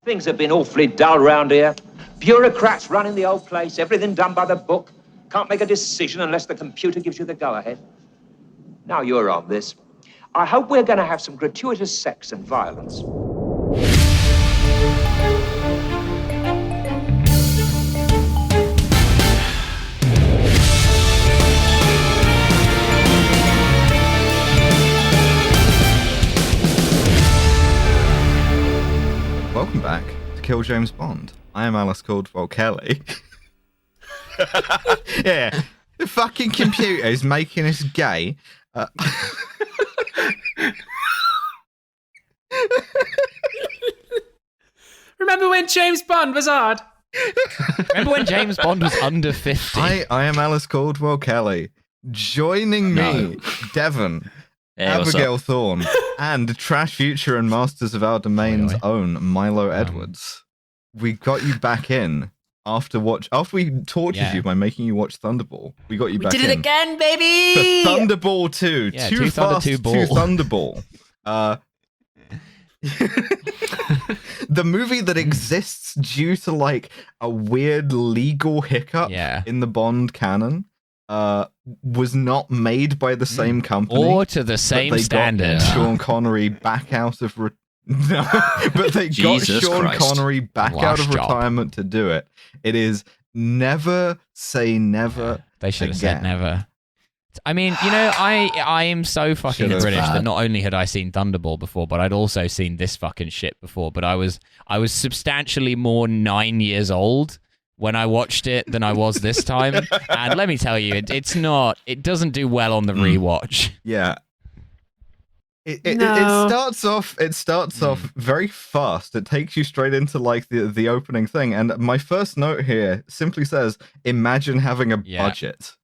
Things have been awfully dull round here. Bureaucrats running the old place, everything done by the book. Can't make a decision unless the computer gives you the go-ahead. Now you're on this. I hope we're going to have some gratuitous sex and violence. Welcome back to Kill James Bond. I am Alice Caldwell Kelly. Yeah, the fucking computer is making us gay. Remember when James Bond was odd? Remember when James Bond was under 50? I am Alice Caldwell Kelly. Joining me, Devon, Hey, Abigail Thorne, and Trash Future and Masters of Our Domain's own Milo Edwards. We got you back in after we tortured you by making you watch Thunderball. We got you back in. We did it again, baby! For Thunderball 2. Yeah, Too Fast, Too Thunderball. The movie that exists due to like a weird legal hiccup in the Bond canon was not made by the same company or to the same standard. Got Sean Connery back out of no, but they got Sean Connery back out of retirement to do it. It is never say never. They should have said never. I mean, you know, I am so fucking British that not only had I seen Thunderball before, but I'd also seen this fucking shit before. But I was substantially more 9 years old when I watched it than I was this time. And let me tell you, it doesn't do well on the rewatch. Yeah. It starts off very fast. It takes you straight into like the opening thing. And my first note here simply says, imagine having a budget.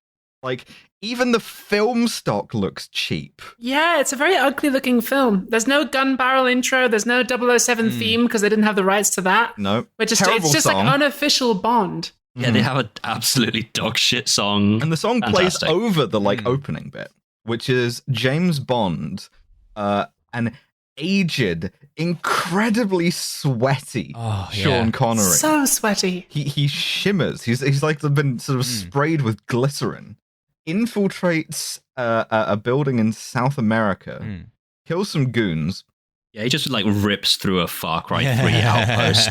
Like, even the film stock looks cheap. Yeah, it's a very ugly looking film. There's no gun barrel intro. There's no 007 theme because they didn't have the rights to that. No. It's just like unofficial Bond. Yeah, they have an absolutely dog shit song. And the song plays over the like opening bit, which is James Bond, an aged, incredibly sweaty Sean Connery. So sweaty. He shimmers. He's like been sort of sprayed with glycerin. Infiltrates a building in South America, kills some goons. Yeah, he just like rips through a Far Cry 3 outpost.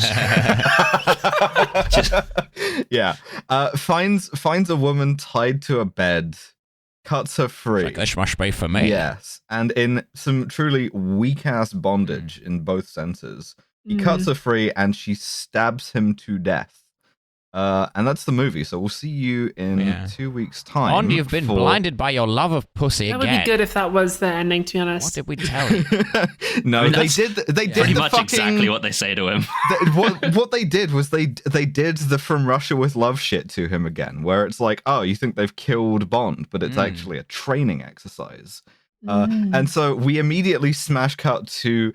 Finds a woman tied to a bed, cuts her free. Like, this must be for me. Yes, and in some truly weak-ass bondage in both senses, he cuts her free and she stabs him to death. And that's the movie, so we'll see you in 2 weeks' time. Bond, you've been blinded by your love of pussy again. That would be good if that was the ending, to be honest. What did we tell you? No, I mean, they did pretty much exactly what they say to him. What they did was they did the From Russia with Love shit to him again, where it's like, oh, you think they've killed Bond, but it's actually a training exercise. And so we immediately smash cut to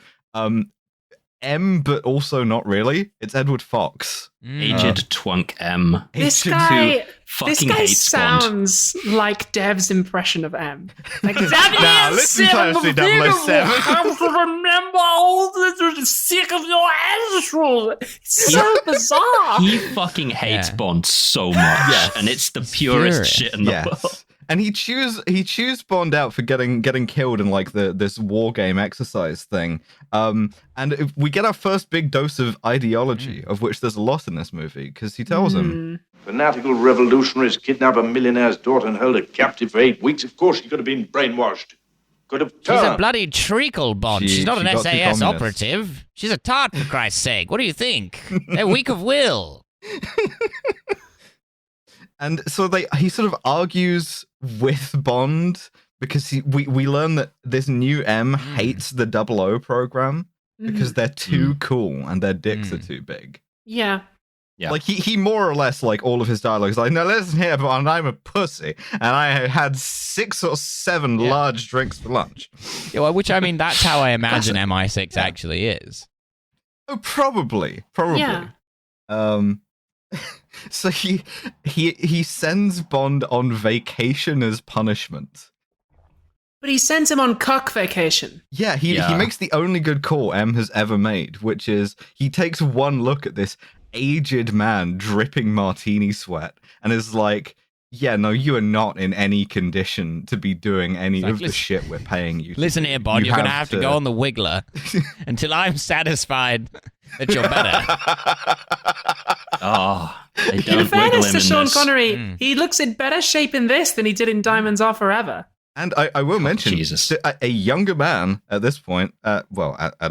M, but also not really. It's Edward Fox. Aged twunk M. This guy hates sounds like Dev's impression of M. Like, now, listen closely, 007. I have to remember all this sick of your asshole. It's so bizarre. He fucking hates Bond so much, and it's the purest shit in the world. And he chews Bond out for getting killed in like this war game exercise thing. And if we get our first big dose of ideology, of which there's a lot in this movie, because he tells him, Fanatical revolutionaries kidnap a millionaire's daughter and held her captive for 8 weeks. Of course, she could have been brainwashed. Could have turned. She's a bloody treacle, Bond. She's not an SAS operative. She's a tart, for Christ's sake. What do you think? They're weak of will. And so he sort of argues with Bond because we learn that this new M hates the 00 program because they're too cool and their dicks are too big. Yeah. Like he more or less, like, all of his dialogue is like, no, listen here, Bond, I'm a pussy and I had 6 or 7 large drinks for lunch. Yeah, well, which, I mean, that's how I imagine MI6 actually is. Oh, probably. Yeah. So he sends Bond on vacation as punishment. But he sends him on cock vacation. Yeah, he makes the only good call M has ever made, which is he takes one look at this aged man dripping martini sweat and is like, yeah, no, you are not in any condition to be doing any of the shit we're paying you. Listen here, Bond, you're going to have to go on the Wiggler until I'm satisfied that you're better. They don't In fairness wiggle him to in Sean this. Connery, he looks in better shape in this than he did in Diamonds Are Forever. And I will mention Jesus. a younger man at this point, at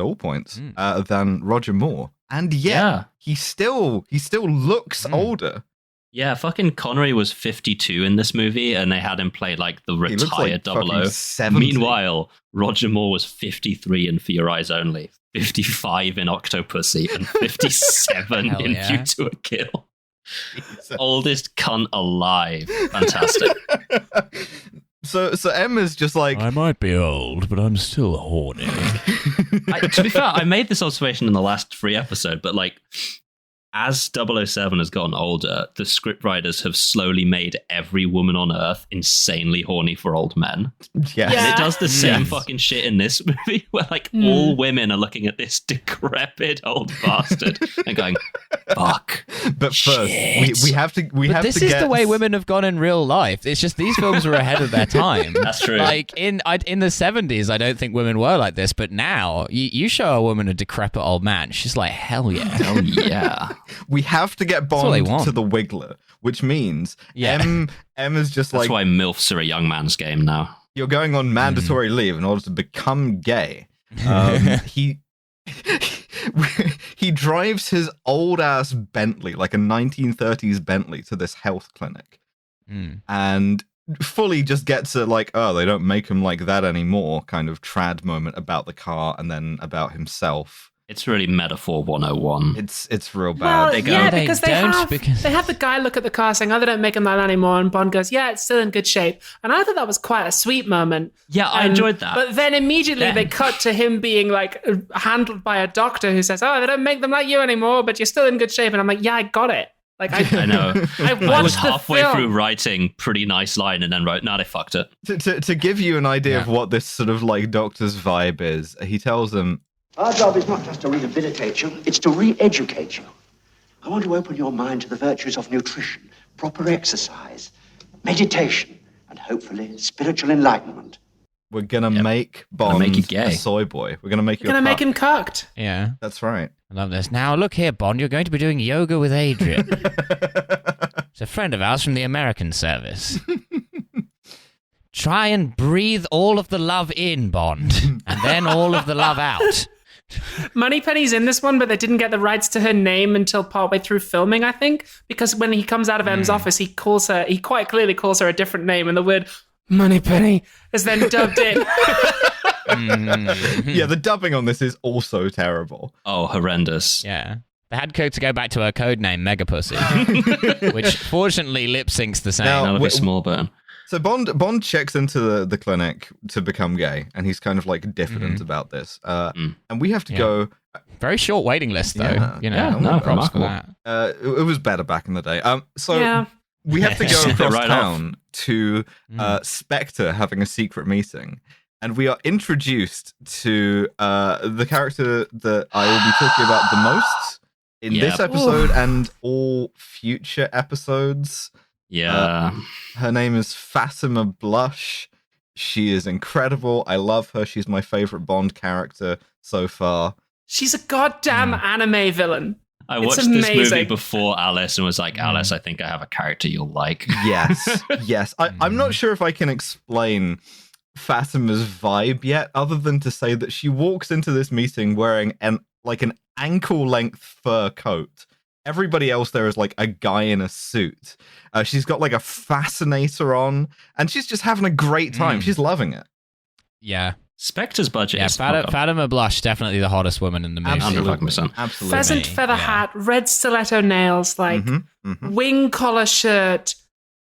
all points, than Roger Moore. And he still looks older. Yeah, fucking Connery was 52 in this movie, and they had him play like the retired like 00. 70. Meanwhile, Roger Moore was 53 in For Your Eyes Only, 55 in Octopussy, and 57 in View to a Kill. Jesus. Oldest cunt alive. Fantastic. So Emma's just like, I might be old, but I'm still horny. To be fair, I made this observation in the last free episode, but like, as 007 has gotten older, the scriptwriters have slowly made every woman on Earth insanely horny for old men. yes. And it does the same fucking shit in this movie, where like all women are looking at this decrepit old bastard and going, "Fuck." But first, we have to. This is the way women have gone in real life. It's just these films were ahead of their time. That's true. Like in the 70s, I don't think women were like this, but now you show a woman a decrepit old man, she's like, hell yeah. Hell yeah. We have to get Bond to the Wiggler, which means M is just That's like, why MILFs are a young man's game now. you're going on mandatory leave in order to become gay. He drives his old ass Bentley, like a 1930s Bentley, to this health clinic, and fully just gets a like, oh, they don't make him like that anymore kind of trad moment about the car, and then about himself. It's really metaphor 101. It's real bad. Well, They go, yeah, "They because don't, they have the guy look at the car saying, "Oh, they don't make him like that anymore," and Bond goes, "Yeah, it's still in good shape." And I thought that was quite a sweet moment. Yeah, I enjoyed that. But then immediately they cut to him being like handled by a doctor who says, "Oh, they don't make them like you anymore, but you're still in good shape." And I'm like, "Yeah, I got it." Like I know. I watched I was the halfway film. through writing pretty nice line and then wrote, "No, they fucked it." To give you an idea of what this sort of like doctor's vibe is, he tells them, our job is not just to rehabilitate you, it's to re-educate you. I want to open your mind to the virtues of nutrition, proper exercise, meditation, and hopefully spiritual enlightenment. we're gonna make Bond make you gay. a soy boy. We're gonna make you. We're gonna make him cocked. Yeah. That's right. I love this. Now, look here, Bond. You're going to be doing yoga with Adrian. It's a friend of ours from the American service. Try and breathe all of the love in, Bond, and then all of the love out. Moneypenny's in this one, but they didn't get the rights to her name until partway through filming, I think, because when he comes out of M's office, he quite clearly calls her a different name, and the word Moneypenny is then dubbed in. Yeah, the dubbing on this is also terrible. Oh, horrendous. Yeah. They had to go back to her code name, Megapussy, which fortunately lip syncs the same. Now, That'll be small burn. So Bond checks into the clinic to become gay, and he's kind of like diffident about this. And we have to go. Very short waiting list, though. Yeah. You know, Yeah, no, props for remarkable. that. It was better back in the day. So Yeah. we have to go across Right town to Spectre having a secret meeting. And we are introduced to the character that I will be talking about the most in this episode and all future episodes. Yeah. Her name is Fatima Blush. She is incredible. I love her. She's my favorite Bond character so far. She's a goddamn anime villain. I It's watched this movie amazing. before Alice and was like, Alice, I think I have a character you'll like. Yes, yes. I'm not sure if I can explain Fatima's vibe yet, other than to say that she walks into this meeting wearing an ankle-length fur coat. Everybody else there is like a guy in a suit. She's got like a fascinator on, and she's just having a great time. She's loving it. Yeah. Spectre's budget is Fatima Blush, definitely the hottest woman in the movie. Absolutely. 100%. Absolutely. Pheasant feather hat, red stiletto nails, like wing collar shirt,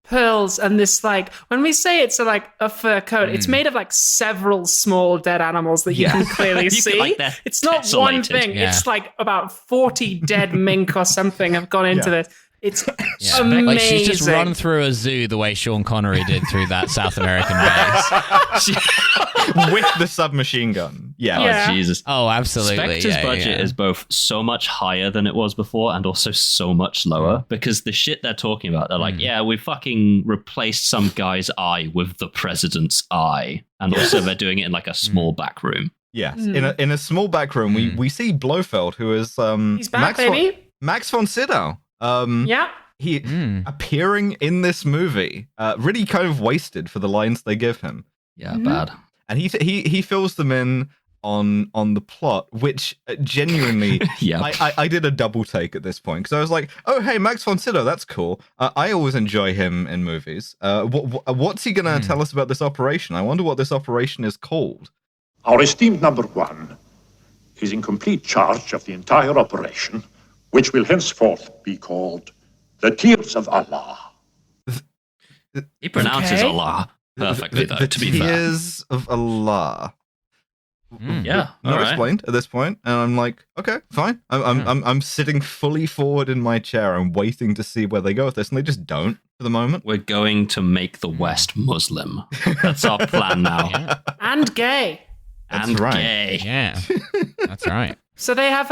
pearls, and this like when we say it's a fur coat, it's made of like several small dead animals that you can clearly see. It's not one tessellated. thing. Yeah. It's like about 40 dead mink or something have gone into this. It's Yeah. amazing. Like she's just run through a zoo the way Sean Connery did through that South American base. With the submachine gun. Yeah. Yeah. Oh, Jesus. Oh, absolutely. Spectre's budget is both so much higher than it was before and also so much lower because the shit they're talking about, they're like, yeah, we fucking replaced some guy's eye with the president's eye. And also they're doing it in like a small back room. Yes. In a small back room, we see Blofeld, who is He's back, baby. Max von Sydow. Yeah. He appearing in this movie, really kind of wasted for the lines they give him. Yeah, bad. And he fills them in on the plot, which genuinely, I did a double take at this point because I was like, oh hey, Max von Sydow, that's cool. I always enjoy him in movies. What's he gonna tell us about this operation? I wonder what this operation is called. Our esteemed number one is in complete charge of the entire operation, which will henceforth be called the Tears of Allah. He pronounces Allah perfectly, though, to be fair. Tears of Allah. Yeah, not explained at this point, and I'm like, okay, fine. I'm sitting fully forward in my chair. I'm waiting to see where they go with this, and they just don't for the moment. We're going to make the West Muslim. That's our plan now. Yeah. And gay. And right. gay. Yeah, that's right. So they have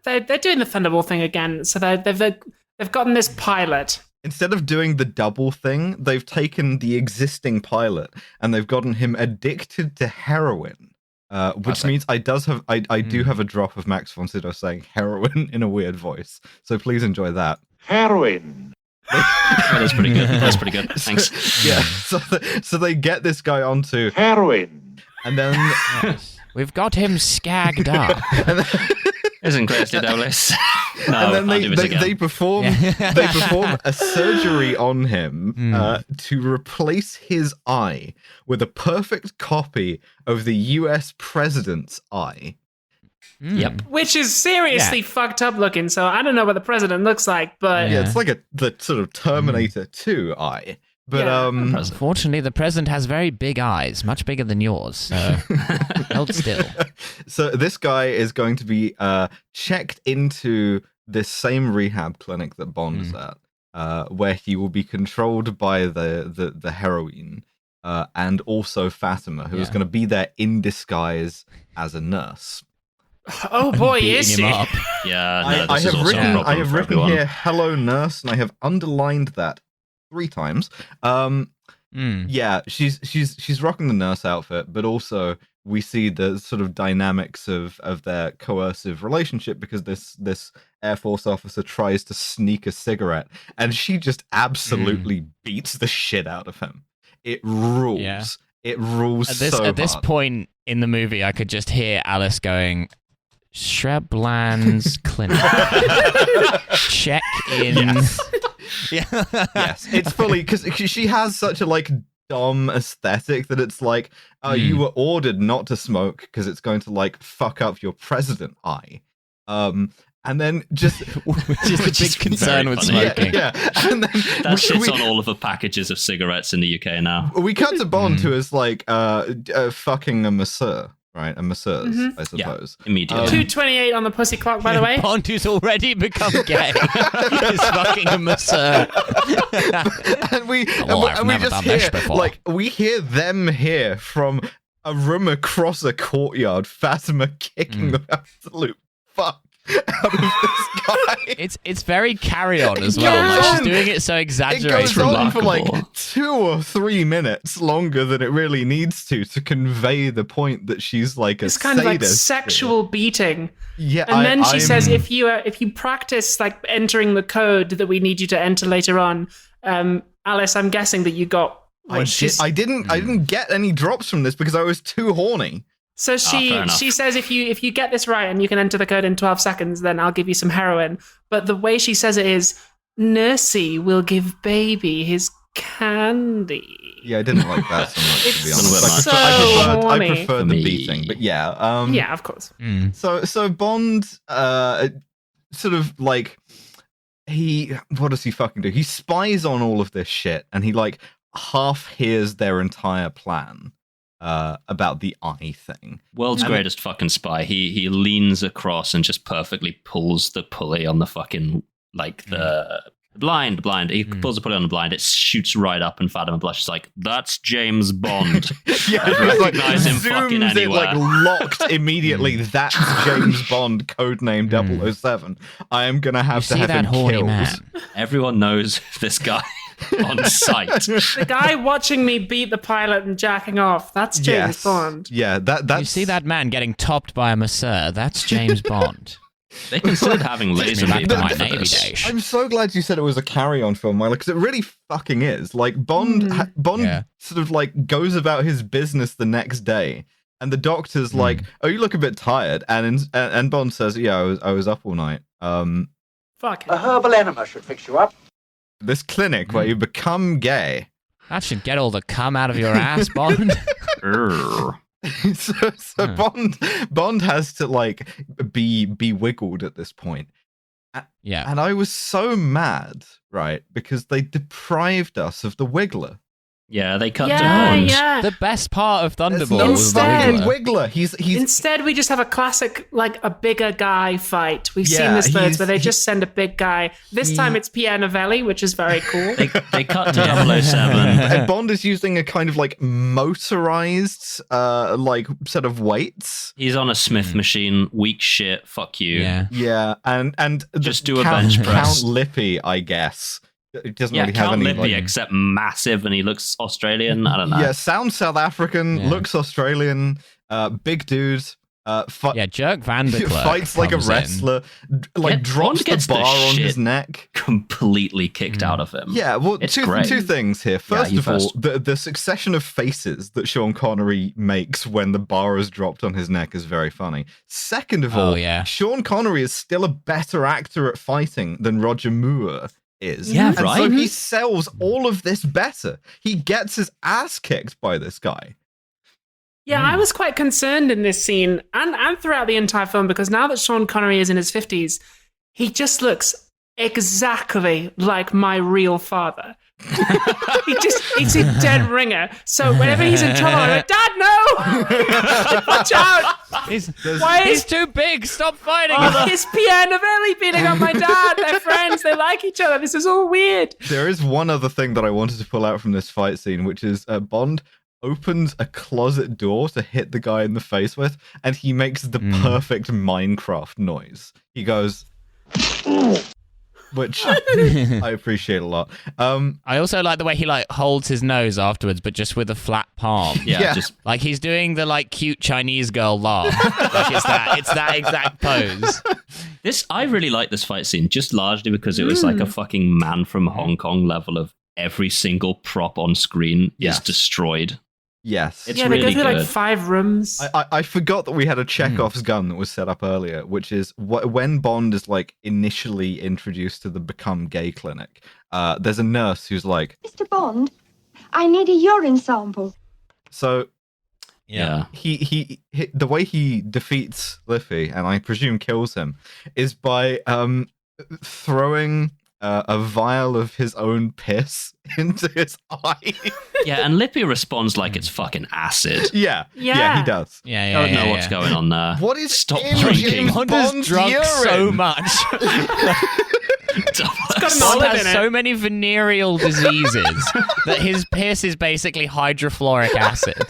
they're doing the Thunderball thing again. So they've gotten this pilot. Instead of doing the double thing, they've taken the existing pilot and they've gotten him addicted to heroin. Which means I do have a drop of Max von Sydow saying heroin in a weird voice. So please enjoy that. Heroin. That's pretty good. That's pretty good. Thanks. So they get this guy onto heroin. And then we've got him skagged up. Isn't crazy, Douglas? No, and then they perform a surgery on him to replace his eye with a perfect copy of the US president's eye. Yep. Which is seriously fucked up looking, so I don't know what the president looks like, but... Yeah, it's like the sort of Terminator 2 eye. But unfortunately, the president has very big eyes, much bigger than yours. So hold still. So this guy is going to be checked into this same rehab clinic that Bond is at, where he will be controlled by the heroine and also Fatima, who is going to be there in disguise as a nurse. Oh boy, is she? Yeah, I have written here, "Hello, nurse," and I have underlined that 3 times. Yeah, she's rocking the nurse outfit, but also we see the sort of dynamics of their coercive relationship because this Air Force officer tries to sneak a cigarette and she just absolutely beats the shit out of him. It rules. Yeah. It rules at this point in the movie, I could just hear Alice going, Shrebland's clinic. Check in. Yes. Yes, it's fully because she has such a dumb aesthetic that it's like, you were ordered not to smoke because it's going to fuck up your president eye. And then just which is the big concern with smoking. Yeah. And then that shit's on all of the packages of cigarettes in the UK now. We cut to Bond who is fucking a masseur. Right, a masseuse, I suppose. Yeah, immediately. 2:28 on the pussy clock, by the way. Bond, who's already become gay, is fucking a masseur. and we just hear, we hear them here from a room across a courtyard, Fatima kicking the absolute fuck out of this guy. It's very carry-on as well. She's doing it so exaggerated. It goes on for 2 or 3 minutes longer than it really needs to convey the point that she's a it's kind sadist. Of sexual beating. Yeah, and then she says, if you practice entering the code that we need you to enter later on, Alice, I'm guessing that you got. I didn't get any drops from this because I was too horny. So she says if you get this right and you can enter the code in 12 seconds, then I'll give you some heroin. But the way she says it is, Nursey will give baby his candy. Yeah, I didn't like that so much, to be honest. I preferred the beating, but yeah. Yeah, of course. So Bond sort of what does he fucking do? He spies on all of this shit and he half hears their entire plan. About the eye thing. World's greatest fucking spy. He leans across and just perfectly pulls the pulley on the fucking the Blind. He pulls the pulley on the blind. It shoots right up, and Fatima Blush is like, "That's James Bond." Yeah, I recognize him fucking zooms anywhere. it, locked immediately. That's James Bond, codename 007. I am gonna have to have him killed. Man. Everyone knows this guy on sight. The guy watching me beat the pilot and jacking off. That's James Bond. Yeah, that's... You see that man getting topped by a masseur? That's James Bond. They considered having laser Back to my beams. Navy days. I'm so glad you said it was a carry-on film, Milo, because it really fucking is. Like, Bond sort of, like, goes about his business the next day, and the doctor's like, "Oh, you look a bit tired," and Bond says, "Yeah, I was up all night." Fuck. A herbal enema should fix you up. This clinic where you become gay. That should get all the cum out of your ass, Bond. so Bond has to like be wiggled at this point. Yeah. And I was so mad, right? Because they deprived us of the Wiggler. Yeah, they cut to Bond. Yeah. The best part of There's Thunderball no was the fucking Wiggler. Wiggler. He's Instead, we just have a classic, like, a bigger guy fight. We've Yeah, seen this loads he's- where they just send a big guy. This time it's Pierre Novelli, which is very cool. They cut to 007. and Bond is using a kind of like motorized like set of weights. He's on a Smith machine. Weak shit. Fuck you. Yeah. Yeah, and Just do a bench press. Count Lippy, I guess. It doesn't Yeah, really have Count any Lippy, like, except massive, and he looks Australian. I don't know. Yeah, sounds South African, Yeah. looks Australian, big dude. Yeah, Jerk Vanderklerk fights like a comes in. wrestler, like drops Bond gets the bar on shit his neck. completely kicked out of him. Yeah, well, It's two great. things here. First you of all, first. the succession of faces that Sean Connery makes when the bar is dropped on his neck is very funny. Second of all, yeah. Sean Connery is still a better actor at fighting than Roger Moore is. Yeah, and so right? he sells all of this better. He gets his ass kicked by this guy. Yeah, I was quite concerned in this scene and throughout the entire film because now that Sean Connery is in his 50s, he just looks exactly like my real father. He's a dead ringer. So whenever he's in trouble, I'm like, Dad, no! Watch out! He's too big. Stop fighting. It's Pierre Novelli beating up my dad. They're friends. They like each other. This is all weird. There is one other thing that I wanted to pull out from this fight scene, which is Bond opens a closet door to hit the guy in the face with, and he makes the perfect Minecraft noise. He goes, which I appreciate a lot. I also like the way he like holds his nose afterwards, but just with a flat palm. Yeah. Just Like he's doing the like cute Chinese girl laugh. Like it's that exact pose. this. I really like this fight scene, just largely because it was like a fucking Man from Hong Kong level of every single prop on screen is destroyed. Yes. It's Yeah, they go really through like good. 5 rooms. I forgot that we had a Chekhov's gun that was set up earlier, which is when Bond is like initially introduced to the Become Gay clinic. There's a nurse who's like, Mr. Bond, I need a urine sample. so Yeah. he the way he defeats Liffey, and I presume kills him, is by throwing a vial of his own piss into his eye. Yeah, and Lippy responds like it's fucking acid. yeah, Yeah. he does. Yeah, I yeah. don't yeah, know what's yeah. going on there. What is Stop in drinking. James Bond has Bond's drunk urine? so much. got an Bond olive has in it. so many venereal diseases that his piss is basically hydrofluoric acid.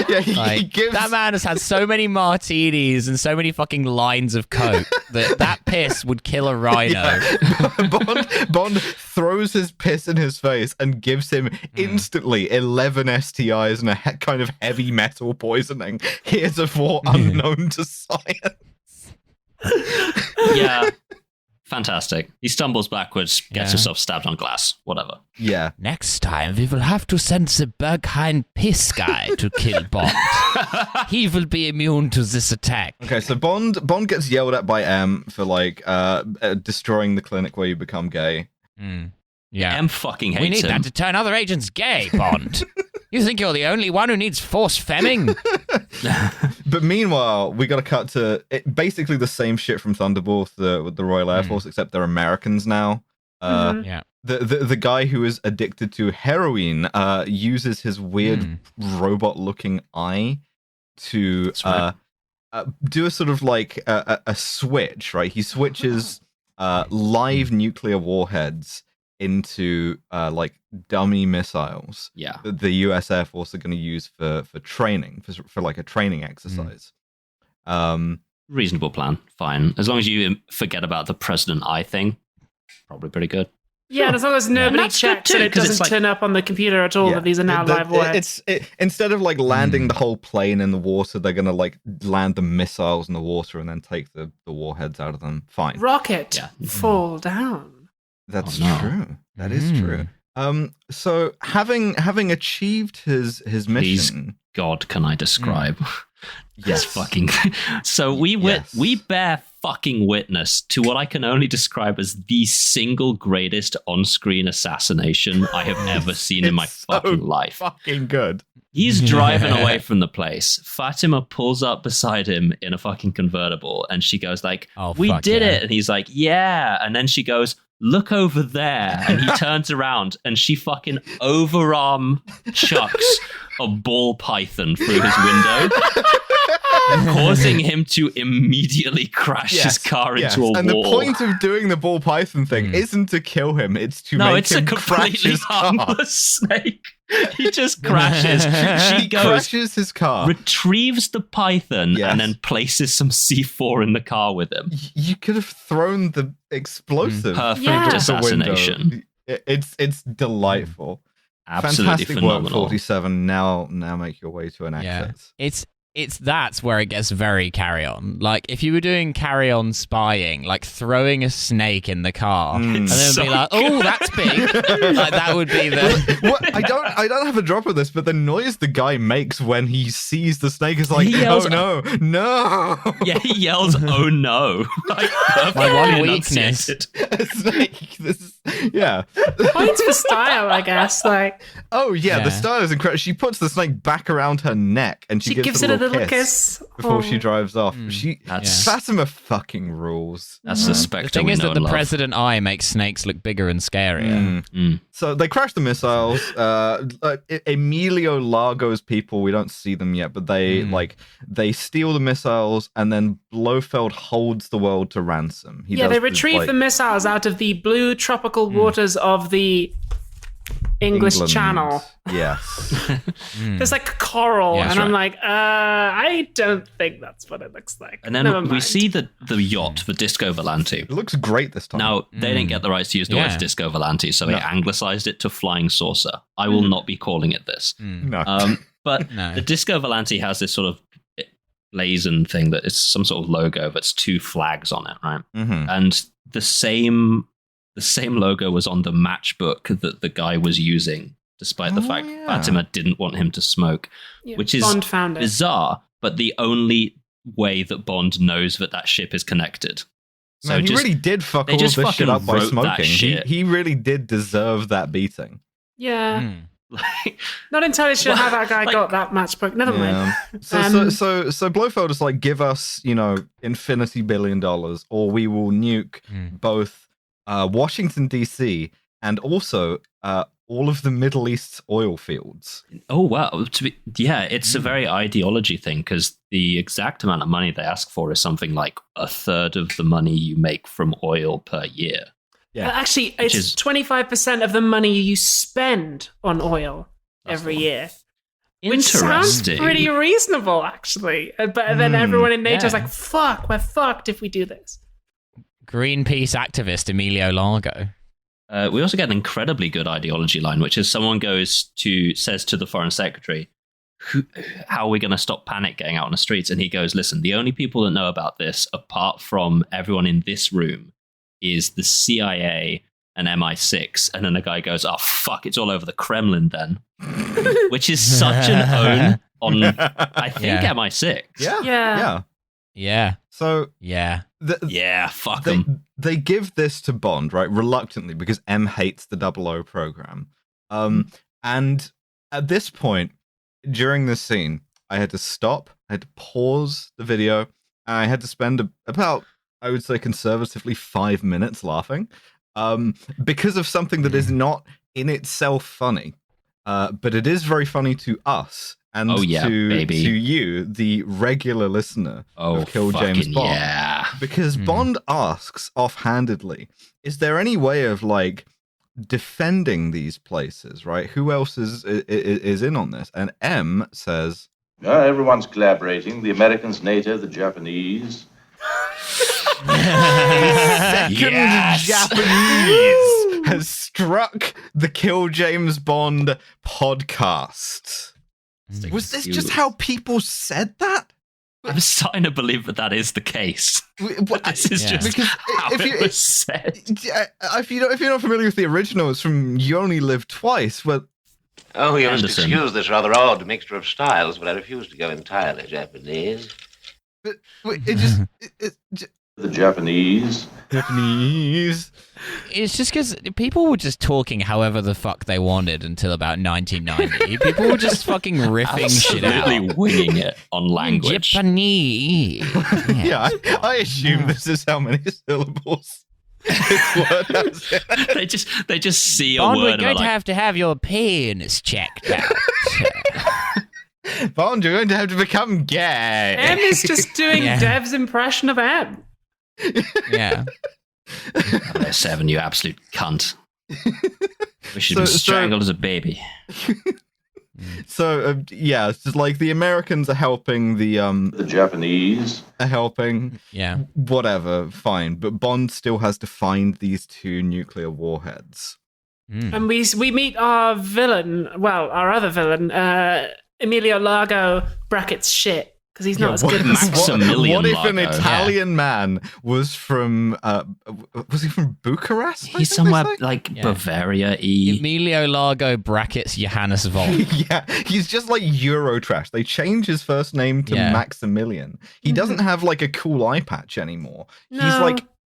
Yeah, he Like, gives that man has had so many martinis and so many fucking lines of coke that piss would kill a rhino. Yeah. Bond throws his piss in his face and gives him instantly 11 STIs and a kind of heavy metal poisoning heretofore unknown to science. Yeah. Fantastic. He stumbles backwards, gets Yeah. himself stabbed on glass. Whatever. Yeah. Next time, we will have to send the Berghain piss guy to kill Bond. He will be immune to this attack. Okay, so Bond gets yelled at by M for like destroying the clinic where you become gay. Yeah. M fucking hates We need him. that to turn other agents gay, Bond. You think you're the only one who needs force femming? But meanwhile, we got to cut to basically the same shit from Thunderball with the Royal Air Force, except they're Americans now. Yeah. The guy who is addicted to heroin uses his weird robot-looking eye to right. do a sort of like a switch, right? He switches live nuclear warheads into like dummy missiles. Yeah. That the U.S. Air Force are going to use for training, for like a training exercise. Reasonable plan. Fine. As long as you forget about the President Eye thing, probably pretty good. Yeah, and as long as nobody checks and it doesn't turn up on the computer at all that these are now live warheads. Instead of like landing the whole plane in the water, they're going to like land the missiles in the water and then take the warheads out of them. Fine. Rocket fall down. That's true. That is true. So having achieved his mission, Please, God, can I describe? Yes, fucking. So we bear fucking witness to what I can only describe as the single greatest on-screen assassination I have ever seen in my fucking life. Fucking good. He's driving away from the place. Fatima pulls up beside him in a fucking convertible, and she goes like, "We did it," and he's like, "Yeah," and then she goes, "Look over there," and he turns around, and she fucking overarm chucks a ball python through his window, causing him to immediately crash his car into a wall. And the point of doing the ball python thing isn't to kill him; it's to make him crash his car. No, it's a completely harmless snake. He just crashes. She goes, crashes his car, retrieves the python, and then places some C4 in the car with him. You could have thrown the explosive. Perfect assassination. It's delightful. Absolutely fantastic phenomenal. Work, 47. Now make your way to an exit. That's where it gets very Carry On. Like, if you were doing Carry On spying, like throwing a snake in the car, and then be like, "Oh, that's big." Like, that would be the. What? I don't have a drop of this, but the noise the guy makes when he sees the snake is like, yells, "Oh no!" Yeah, he yells, "Oh no!" Like, my one weakness. Snake. Points for style, I guess. Like, the style is incredible. She puts the snake back around her neck, and she gives it a little kiss before she drives off. Fatima fucking rules. That's the Spectre. The thing is that the President Eye makes snakes look bigger and scarier. So they crash the missiles. Emilio Largo's people, we don't see them yet, but they steal the missiles, and then Blofeld holds the world to ransom. They retrieve the missiles out of the blue tropical waters of the English England. Channel. Yes. There's like coral, Yeah, and I'm like, I don't think that's what it looks like. And then we see the yacht, the Disco Volante. It looks great this time. Now, they didn't get the rights to use the word Disco Volante, so they anglicized it to Flying Saucer. I will not be calling it this. No. But the Disco Volante has this sort of blazon thing that is some sort of logo that's two flags on it, right? And the same logo was on the matchbook that the guy was using, despite the fact Fatima didn't want him to smoke, which is Bond found it. Bizarre, but the only way that Bond knows that ship is connected. So Man, he really did fuck all this shit up by smoking. He really did deserve that beating. Yeah. Not entirely sure how that guy got that matchbook. Never mind. So Blofeld is like, give us, $infinity billion, or we will nuke both Washington D.C. and also all of the Middle East's oil fields. Oh wow! It's a very ideology thing, because the exact amount of money they ask for is something like a third of the money you make from oil per year. Yeah. Actually, it's 25% of the money you spend on oil every year. Which sounds pretty reasonable, actually. But then everyone in nature's like, fuck, we're fucked if we do this. Greenpeace activist Emilio Largo. We also get an incredibly good ideology line, which is someone says to the foreign secretary, how are we going to stop panic getting out on the streets? And he goes, listen, the only people that know about this, apart from everyone in this room, is the CIA and MI6. And then the guy goes, oh, fuck, it's all over the Kremlin then. Which is such an own on, I think, MI6. Yeah. So, fuck them. They give this to Bond, right, reluctantly, because M hates the 00 program. And at this point, during this scene, I had to stop, I had to pause the video, and I had to spend about, I would say, conservatively 5 minutes laughing, because of something that is not in itself funny, but it is very funny to us and to you, the regular listener of Kill James Bond. Yeah. Because Bond asks offhandedly, is there any way of like defending these places, right? Who else is in on this? And M says, everyone's collaborating. The Americans, NATO, the Japanese. Japanese has struck the Kill James Bond podcast. Was this just how people said that? I'm starting to believe that is the case. But this is just because how it was said. If you're not familiar with the original, it's from You Only Live Twice. Well, you must excuse this rather odd mixture of styles, but I refuse to go entirely Japanese. But it just... The Japanese. It's just because people were just talking however the fuck they wanted until about 1990. People were just fucking riffing shit out. Absolutely winging it on language. Japanese. Yeah, I assume this is how many syllables this word has. They just see a Bond, word we're and going like, to have your penis checked out. Bond, you're going to have to become gay. M is just doing Dev's impression of M. Yeah. 7, you absolute cunt. We should have been strangled as a baby. So it's just like the Americans are helping, the Japanese are helping. Yeah. Whatever, fine. But Bond still has to find these 2 nuclear warheads. And we meet our villain, our other villain, Emilio Largo brackets shit. Because he's not as good as What if an Italian man was from Bucharest? He's somewhere like Bavaria-y. Emilio Largo brackets Johannes Volk. Yeah, he's just like Eurotrash. They changed his first name to Maximilian. He doesn't have like a cool eye patch anymore. No.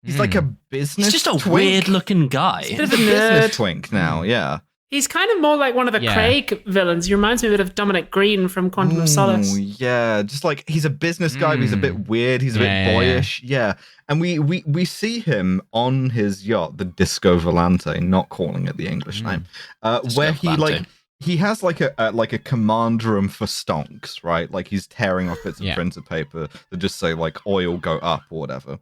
He's like a business. He's just a twink. weird-looking guy. He's a bit of a business nerd. twink now. Yeah. He's kind of more like one of the Craig villains. He reminds me a bit of Dominic Green from Quantum of Solace. Yeah, just like he's a business guy, but he's a bit weird. He's a bit boyish. Yeah. And we see him on his yacht, the Disco Volante, not calling it the English name, where he has like a command room for stonks, right? Like he's tearing off bits of printer paper that just say like oil go up or whatever.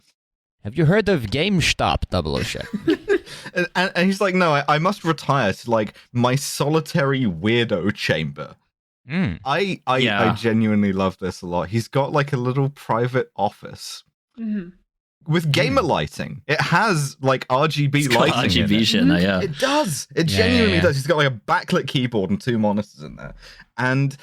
Have you heard of GameStop 007? and he's like, no, I must retire to like my solitary weirdo chamber. I genuinely love this a lot. He's got like a little private office with gamer lighting. It has like RGB lighting. RGB shit in there, yeah. It does. It genuinely does. He's got like a backlit keyboard and 2 monitors in there. And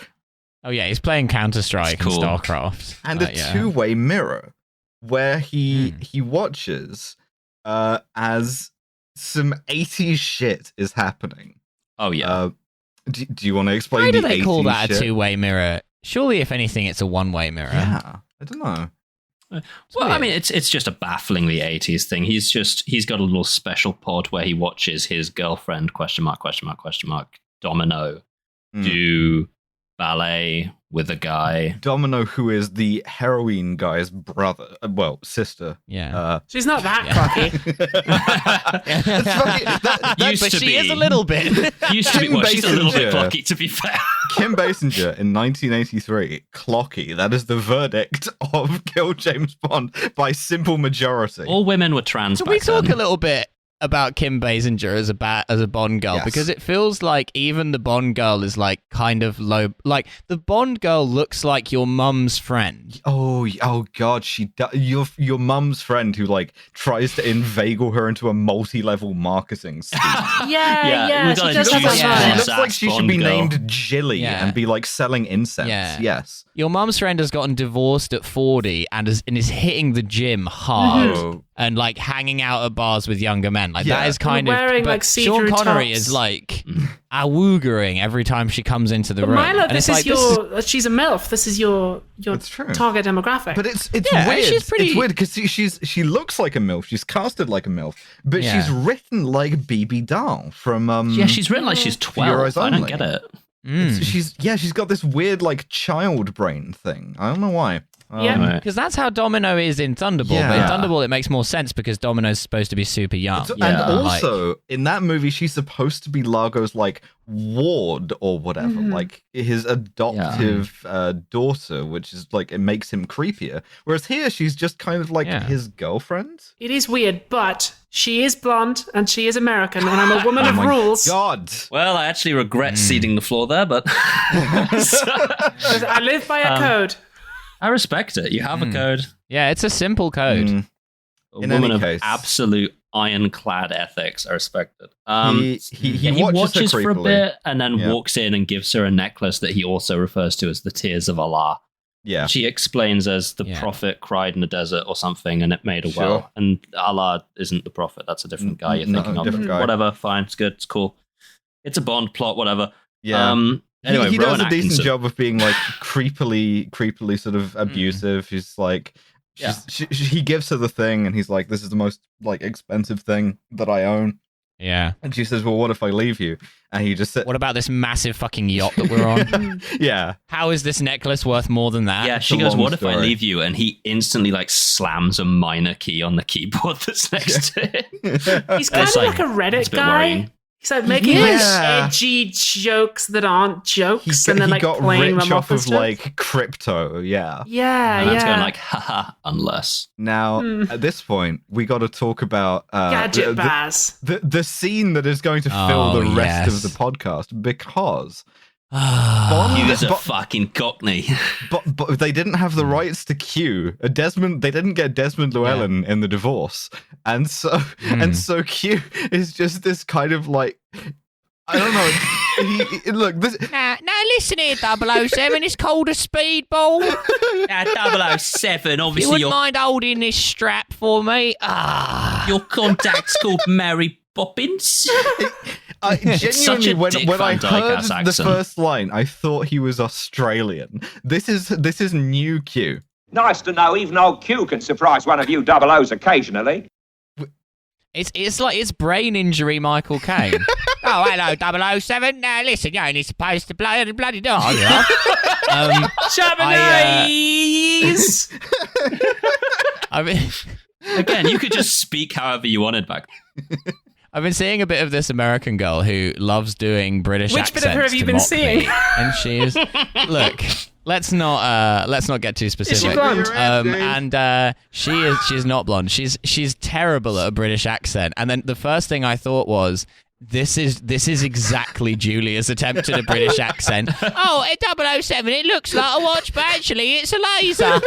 he's playing Counter-Strike and StarCraft. And a 2-way mirror where he watches as some 80s shit is happening. Oh, yeah. Do you want to explain Why do the they call that a shit? 2-way mirror? Surely, if anything, it's a 1-way mirror. Yeah, I don't know. Well, I mean, it's just a bafflingly 80s thing. He's got a little special pod where he watches his girlfriend, Domino, do ballet with a guy. Domino, who is the heroine guy's brother, sister. Yeah. She's not that cocky. But she is a little bit. Used to be, she's a little bit cocky, to be fair. Kim Basinger in 1983, clocky. That is the verdict of Kill James Bond by simple majority. All women were trans. Can we talk a little bit about Kim Basinger as a Bond girl? Yes. Because it feels like even the Bond girl is like kind of low. Like the Bond girl looks like your mum's friend. Oh God, your mum's friend who like tries to inveigle her into a multi-level marketing scheme. Yeah. She does have that She looks like she should be named Jilly and be like selling incense. Yeah. Yes. Your mum's friend has gotten divorced at 40 and is hitting the gym hard and like hanging out at bars with younger men. Like that is kind of wearing but like see-through Sean Connery tops. is like woogering every time she comes into the room. Milo, And she's a MILF. This is your target demographic. But it's Yeah, weird. she's pretty- It's weird because she looks like a MILF. She's casted like a MILF, but she's written like BB Dahl from she's written like she's 12. I don't get it. She's got this weird like child brain thing. I don't know why. Yeah. Because that's how Domino is in Thunderball. Yeah. But in Thunderball, it makes more sense because Domino's supposed to be super young. And also, in that movie, she's supposed to be Largo's, like, ward or whatever, like, his adoptive daughter, which is, like, it makes him creepier. Whereas here, she's just kind of, like, his girlfriend. It is weird, but she is blonde and she is American, and I'm a woman of rules. God. Well, I actually regret ceding the floor there, but... I live by a code. I respect it. You have a code. Yeah, it's a simple code. A woman of absolute ironclad ethics. I respect it. He watches for a bit and then walks in and gives her a necklace that he also refers to as the Tears of Allah. Yeah. She explains as the prophet cried in the desert or something and it made a well. And Allah isn't the prophet. That's a different guy you're thinking of. Guy. Whatever, fine. It's good. It's cool. It's a Bond plot, whatever. Yeah. Anyway, he does Rowan a decent Atkinson. job of being like creepily sort of abusive. He's like, he gives her the thing, and he's like, "This is the most like expensive thing that I own." Yeah. And she says, "Well, what if I leave you?" And he just said, "What about this massive fucking yacht that we're on?" Yeah. How is this necklace worth more than that? Yeah, she goes, "What if I leave you?" And he instantly like slams a minor key on the keyboard that's next to him. He's kind of like a Reddit guy. Worrying. He's like making like edgy jokes that aren't jokes, and then like got playing rich them off of like crypto. Yeah. Yeah, It's going like, haha, unless. Now, at this point, we got to talk about Gadget Baz. The scene that is going to fill the rest of the podcast, because Bond is a fucking cockney. But they didn't have the rights to Q. They didn't get Desmond Llewellyn in the divorce, and so Q is just this kind of like, I don't know. Look, this. Now listen here, 007. It's called a speedball. 007. Obviously, you wouldn't mind holding this strap for me. Your contact's called Mary Poppins. I genuinely, when I heard the first line, I thought he was Australian. This is new Q. Nice to know even old Q can surprise one of you 00s occasionally. It's like it's brain injury Michael Caine. Oh, hello, 007. Now, listen, you're only supposed to bloody dog. Chabonese! I mean... Again, you could just speak however you wanted back. I've been seeing a bit of this American girl who loves doing British accents. Which bit of her have you been seeing? And she is... Look, let's not get too specific. Is she blonde? And she's not blonde. She's terrible at a British accent. And then the first thing I thought was, this is exactly Julia's attempt at a British accent. Oh, a 007, it looks like a watch, but actually it's a laser.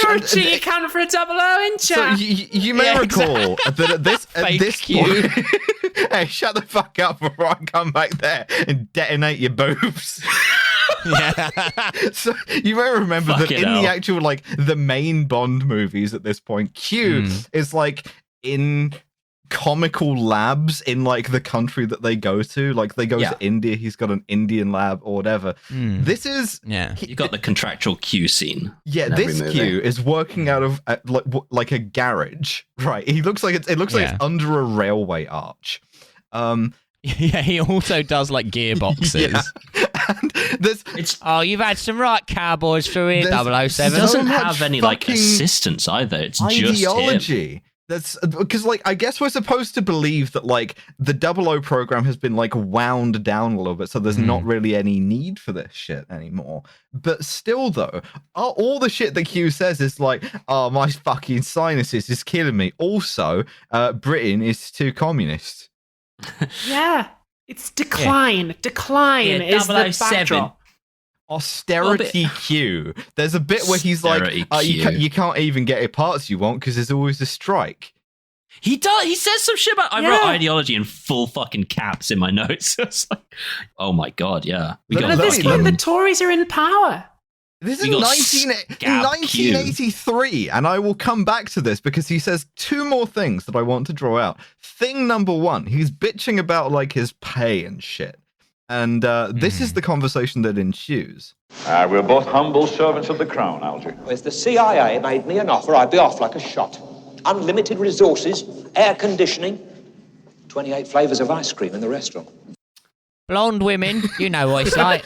You're a cheeky cunt for a 00 in chat. So you may recall that at this point, hey, shut the fuck up before I come back there and detonate your boobs. Yeah. So you may remember that in the actual like the main Bond movies at this point, Q is like in comical labs in like the country that they go to. Like they go to India, he's got an Indian lab or whatever. This is you got the contractual Q scene. Yeah, this Q is working out of like a garage, right? He looks like it looks like it's under a railway arch. Yeah, he also does like gearboxes. And you've had some right cowboys through here, 007. He doesn't have any like assistants either. It's ideology. Just him. That's because, like, I guess we're supposed to believe that, like, the 00 program has been, like, wound down a little bit, so there's not really any need for this shit anymore. But still, though, all the shit that Q says is like, oh, my fucking sinuses is killing me. Also, Britain is too communist. Yeah. It's decline. Decline is the backdrop. Austerity Q. There's a bit where he's like, you can't even get the parts you want because there's always a strike. He does. He says some shit about. I wrote ideology in full fucking caps in my notes. It's like, oh my god, yeah. At this point, the Tories are in power. This is 1983, and I will come back to this because he says two more things that I want to draw out. Thing number one, he's bitching about like his pay and shit. And this is the conversation that ensues. We're both humble servants of the crown, Algy. If the CIA made me an offer, I'd be off like a shot. Unlimited resources, air conditioning, 28 flavours of ice cream in the restaurant. blonde women, you know what it's like.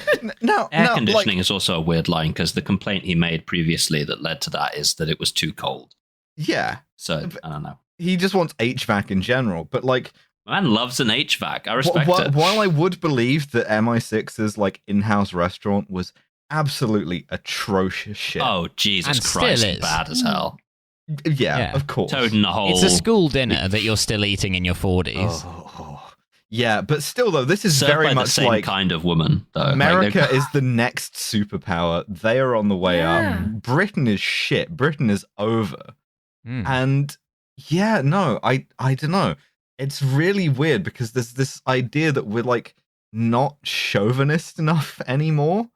Air conditioning is also a weird line because the complaint he made previously that led to that is that it was too cold. Yeah. So, I don't know. He just wants HVAC in general, but like... Man loves an HVAC. I respect it. While I would believe that MI6's like in-house restaurant was absolutely atrocious shit. Oh, Jesus And Christ, still is. bad as hell. Yeah, of course. Toad in the hole. It's a school dinner that you're still eating in your 40s. Oh. Yeah, but still though, this is Served very by much the same like kind of woman, though. America Like, is the next superpower. They are on the way up. Britain is shit. Britain is over. And yeah, no, I don't know. It's really weird because there's this idea that we're like not chauvinist enough anymore.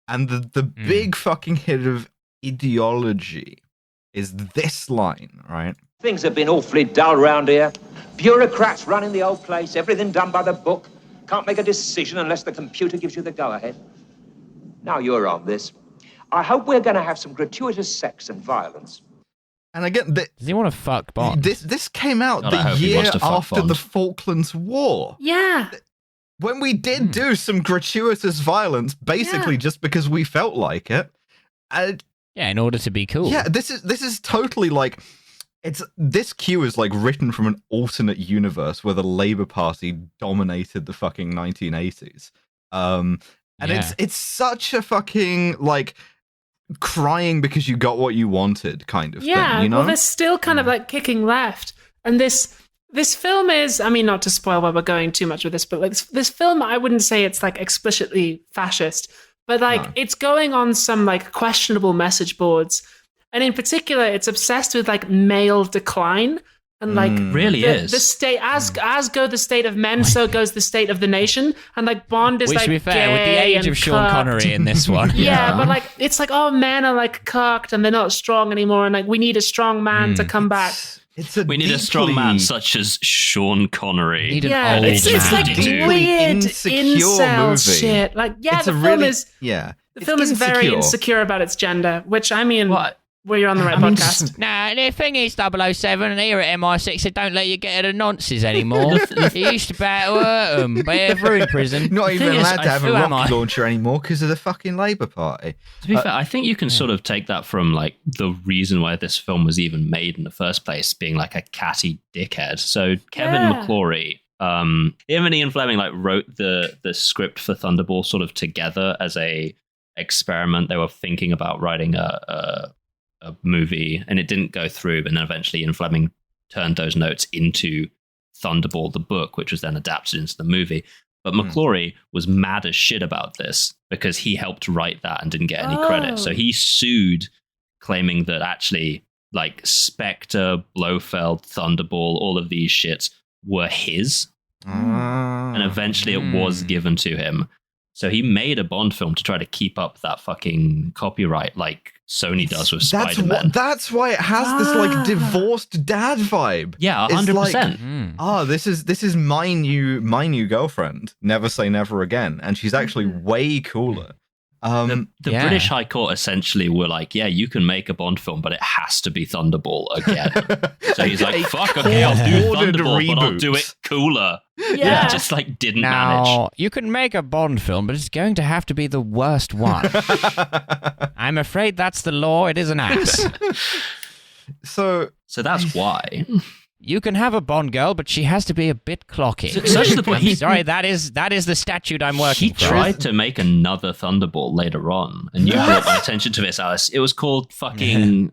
And the big fucking hit of ideology is this line, right? Things have been awfully dull round here. Bureaucrats running the old place, everything done by the book. Can't make a decision unless the computer gives you the go-ahead. Now you're on this. I hope we're going to have some gratuitous sex and violence. And again, does he want to fuck Bond? This came out God, I the hope he year wants to fuck after Bond. the Falklands War. Yeah. When we did do some gratuitous violence, basically just because we felt like it. Yeah, in order to be cool. Yeah, this is totally like this cue is like written from an alternate universe where the Labour Party dominated the fucking 1980s. And it's such a fucking like crying because you got what you wanted kind of thing, you know? Well, they're still kind of like kicking left. And this film is, I mean, not to spoil where we're going too much with this, but like this film, I wouldn't say it's like explicitly fascist, but like it's going on some like questionable message boards. And in particular, it's obsessed with like male decline. And like the state, as go the state of men, so goes the state of the nation. And like Bond is Which, like, to be fair, with the age of Sean Connery in this one. Yeah, but like it's like, oh, men are like cocked and they're not strong anymore, and like we need a strong man to come back. We need a strong man such as Sean Connery. Need an old it's like man. weird insecure incel movie. shit. Like, yeah, It's the a film really- is the film is very insecure about its gender, which I mean, we're on the right podcast. Nah, the thing is, 007, and here at MI6, they don't let you get out of nonces anymore. You used to battle hurt them, but they're in prison. Not even thing is, allowed to have a who am rocket I? launcher anymore because of the fucking Labour Party. To be fair, I think you can sort of take that from like the reason why this film was even made in the first place, being like a catty dickhead. So Kevin McClory, him and Ian Fleming like wrote the script for Thunderball sort of together as a experiment. They were thinking about writing a movie, and it didn't go through. But then eventually, Ian Fleming turned those notes into Thunderball, the book, which was then adapted into the movie. But McClory was mad as shit about this because he helped write that and didn't get any credit. So he sued, claiming that actually, like Spectre, Blofeld, Thunderball, all of these shits were his. And eventually it was given to him. So he made a Bond film to try to keep up that fucking copyright like Sony does with Spider-Man. That's why it has this like divorced dad vibe. Yeah, 100%. Like, this is my new girlfriend. Never say never again, and she's actually way cooler. The British High Court essentially were like, yeah, you can make a Bond film, but it has to be Thunderball again. So he's like, fuck, okay, I'll do Thunderball, but I'll do it cooler. Yeah, just like didn't manage. You can make a Bond film, but it's going to have to be the worst one. I'm afraid that's the law. It is an axe. So that's why. You can have a Bond girl, but she has to be a bit clocky. Such the point. Sorry, that is the statute I'm working He tried to make another Thunderball later on, and you brought my attention to this, Alice. It was called fucking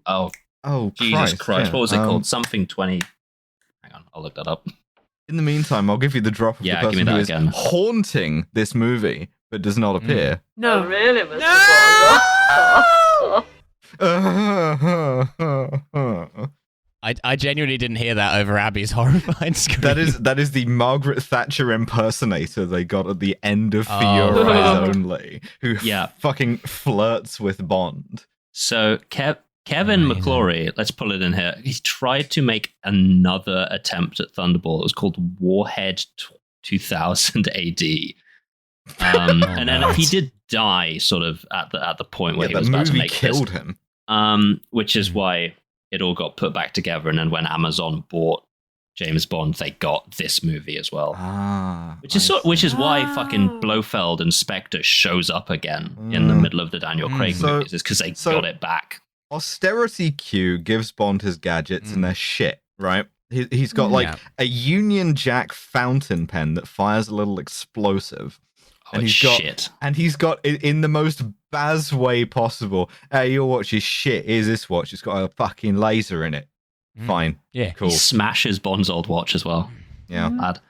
Jesus Christ! Yeah. What was it called? Something 20. Hang on, I'll look that up. In the meantime, I'll give you the drop of the person give me who that is again. haunting this movie but does not appear. No, really, Mr. Bond. I genuinely didn't hear that over Abby's horrified scream. That is the Margaret Thatcher impersonator they got at the end of For Your Eyes Only, who fucking flirts with Bond. So Kevin McClory, let's pull it in here. He tried to make another attempt at Thunderball. It was called Warhead 2000 AD. And then he did die sort of at the point where he was about to make killed this. him. Which is why it all got put back together. And then when Amazon bought James Bond, they got this movie as well. Which is why fucking Blofeld and Spectre shows up again in the middle of the Daniel Craig movies. It's because they got it back. Austerity Q gives Bond his gadgets and they're shit, right? He's got like a Union Jack fountain pen that fires a little explosive. And he's got in the most Baz way possible. Hey, your watch is shit. Here's this watch. It's got a fucking laser in it. Fine. Yeah. Cool. He smashes Bond's old watch as well. Yeah. Bad.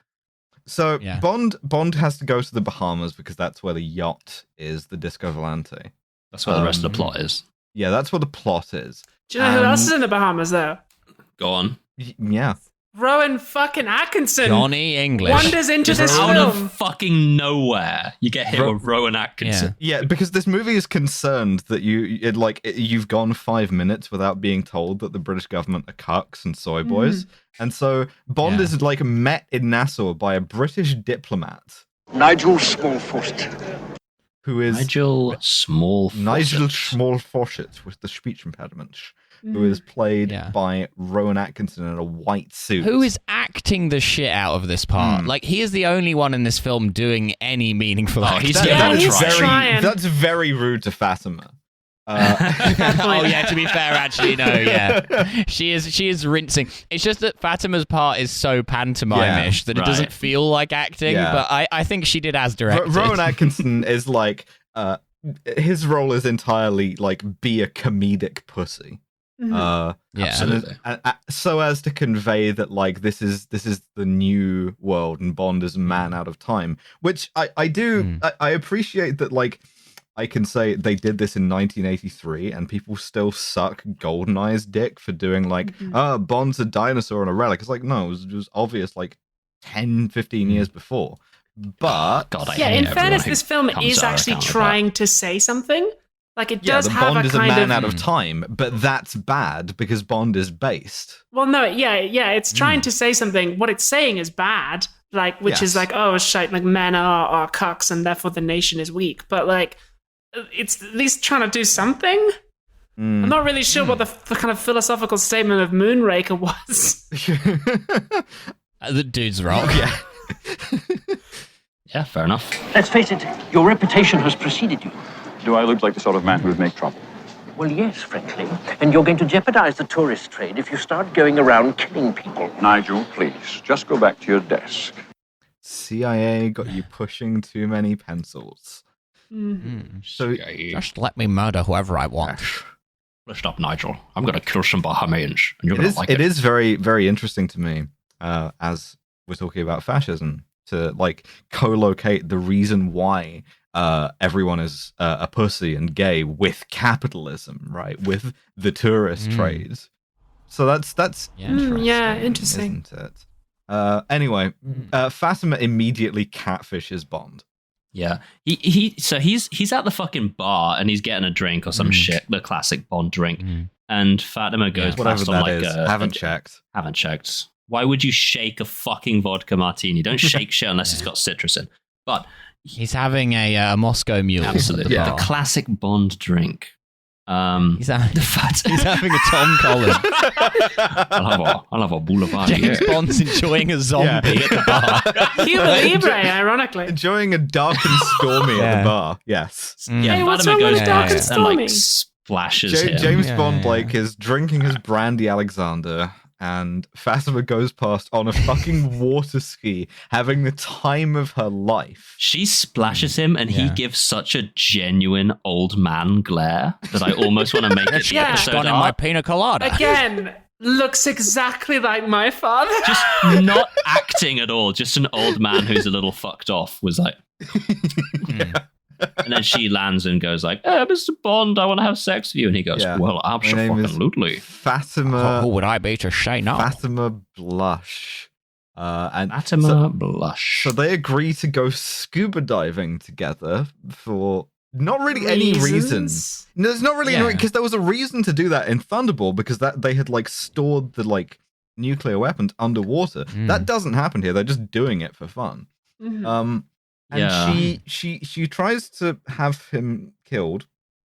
So Bond has to go to the Bahamas because that's where the yacht is, the Disco Volante. That's where the rest of the plot is. Yeah, that's what the plot is. Do you know who else is in the Bahamas, though? Go on. Yeah. Rowan fucking Atkinson. Johnny English. Wanders into this Out film. of fucking nowhere, you get hit with Rowan Atkinson. Yeah, because this movie is concerned that you've gone 5 minutes without being told that the British government are cucks and soy boys. And so Bond is like met in Nassau by a British diplomat. Nigel Smallfawcett. Who is Nigel Smallfawcett with the speech impediment. Who is played by Rowan Atkinson in a white suit. Who is acting the shit out of this part? Like, he is the only one in this film doing any meaningful acting. He's trying. That's very rude to Fatima. Oh yeah, to be fair, actually, no, yeah. She is rinsing. It's just that Fatima's part is so pantomime-ish that it doesn't feel like acting, but I think she did as directed. Rowan Atkinson is like, his role is entirely like, be a comedic pussy. Absolutely. And so as to convey that like this is the new world and Bond is a man out of time, which I do. I appreciate that. Like, I can say they did this in 1983 and people still suck GoldenEye's dick for doing like Bond's a dinosaur and a relic. It's like, no, it was obvious like 10-15 years before. But in fairness, this film is actually trying to say something. Like, it does have Bond a is kind a man of out of time, but that's bad because Bond is based. Well, no, it's trying to say something. What it's saying is bad, like, which is like, oh shit, like men are cucks and therefore the nation is weak. But like, it's at least trying to do something. I'm not really sure what the kind of philosophical statement of Moonraker was. The dude's wrong. Yeah. Yeah, fair enough. Let's face it, your reputation has preceded you. Do I look like the sort of man who would make trouble? Well, yes, frankly. And you're going to jeopardize the tourist trade if you start going around killing people. Nigel, please, just go back to your desk. CIA got you pushing too many pencils. So just let me murder whoever I want. Listen up, Nigel. I'm going to kill some Bahamians, and you're going to like it. It is very, very interesting to me, as we're talking about fascism, to like co-locate the reason why everyone is a pussy and gay with capitalism, right? With the tourist trade. So that's interesting. Yeah, interesting. Isn't it? Anyway, Fatima immediately catfishes Bond. Yeah, he's at the fucking bar and he's getting a drink or some shit, the classic Bond drink, and Fatima goes past on like Haven't checked. Why would you shake a fucking vodka martini? Don't shake shit unless it's got citrus in. But he's having a Moscow Mule. Absolutely, the classic Bond drink. He's having a Tom Collins. I'll have a boulevard. James Bond's enjoying a zombie at the bar. Cuba Libre, ironically. Enjoying a dark and stormy at the bar. Yes. Yeah, hey, what's wrong with dark and stormy? Like, splashes him. James Bond like is drinking his brandy Alexander, and Fatima goes past on a fucking water ski, having the time of her life. She splashes him, and he gives such a genuine old man glare that I almost want to make it the episode gone in my pina colada. Again, looks exactly like my father. Just not acting at all. Just an old man who's a little fucked off was like... And then she lands and goes like, Mr. Bond, I want to have sex with you. And he goes, well, absolutely. Fatima. Who would I be to say no? Fatima Blush. Blush. So they agree to go scuba diving together for not really any reason. No, there's not really any, because there was a reason to do that in Thunderball, because that they had like stored the like nuclear weapons underwater. That doesn't happen here. They're just doing it for fun. And she tries to have him killed,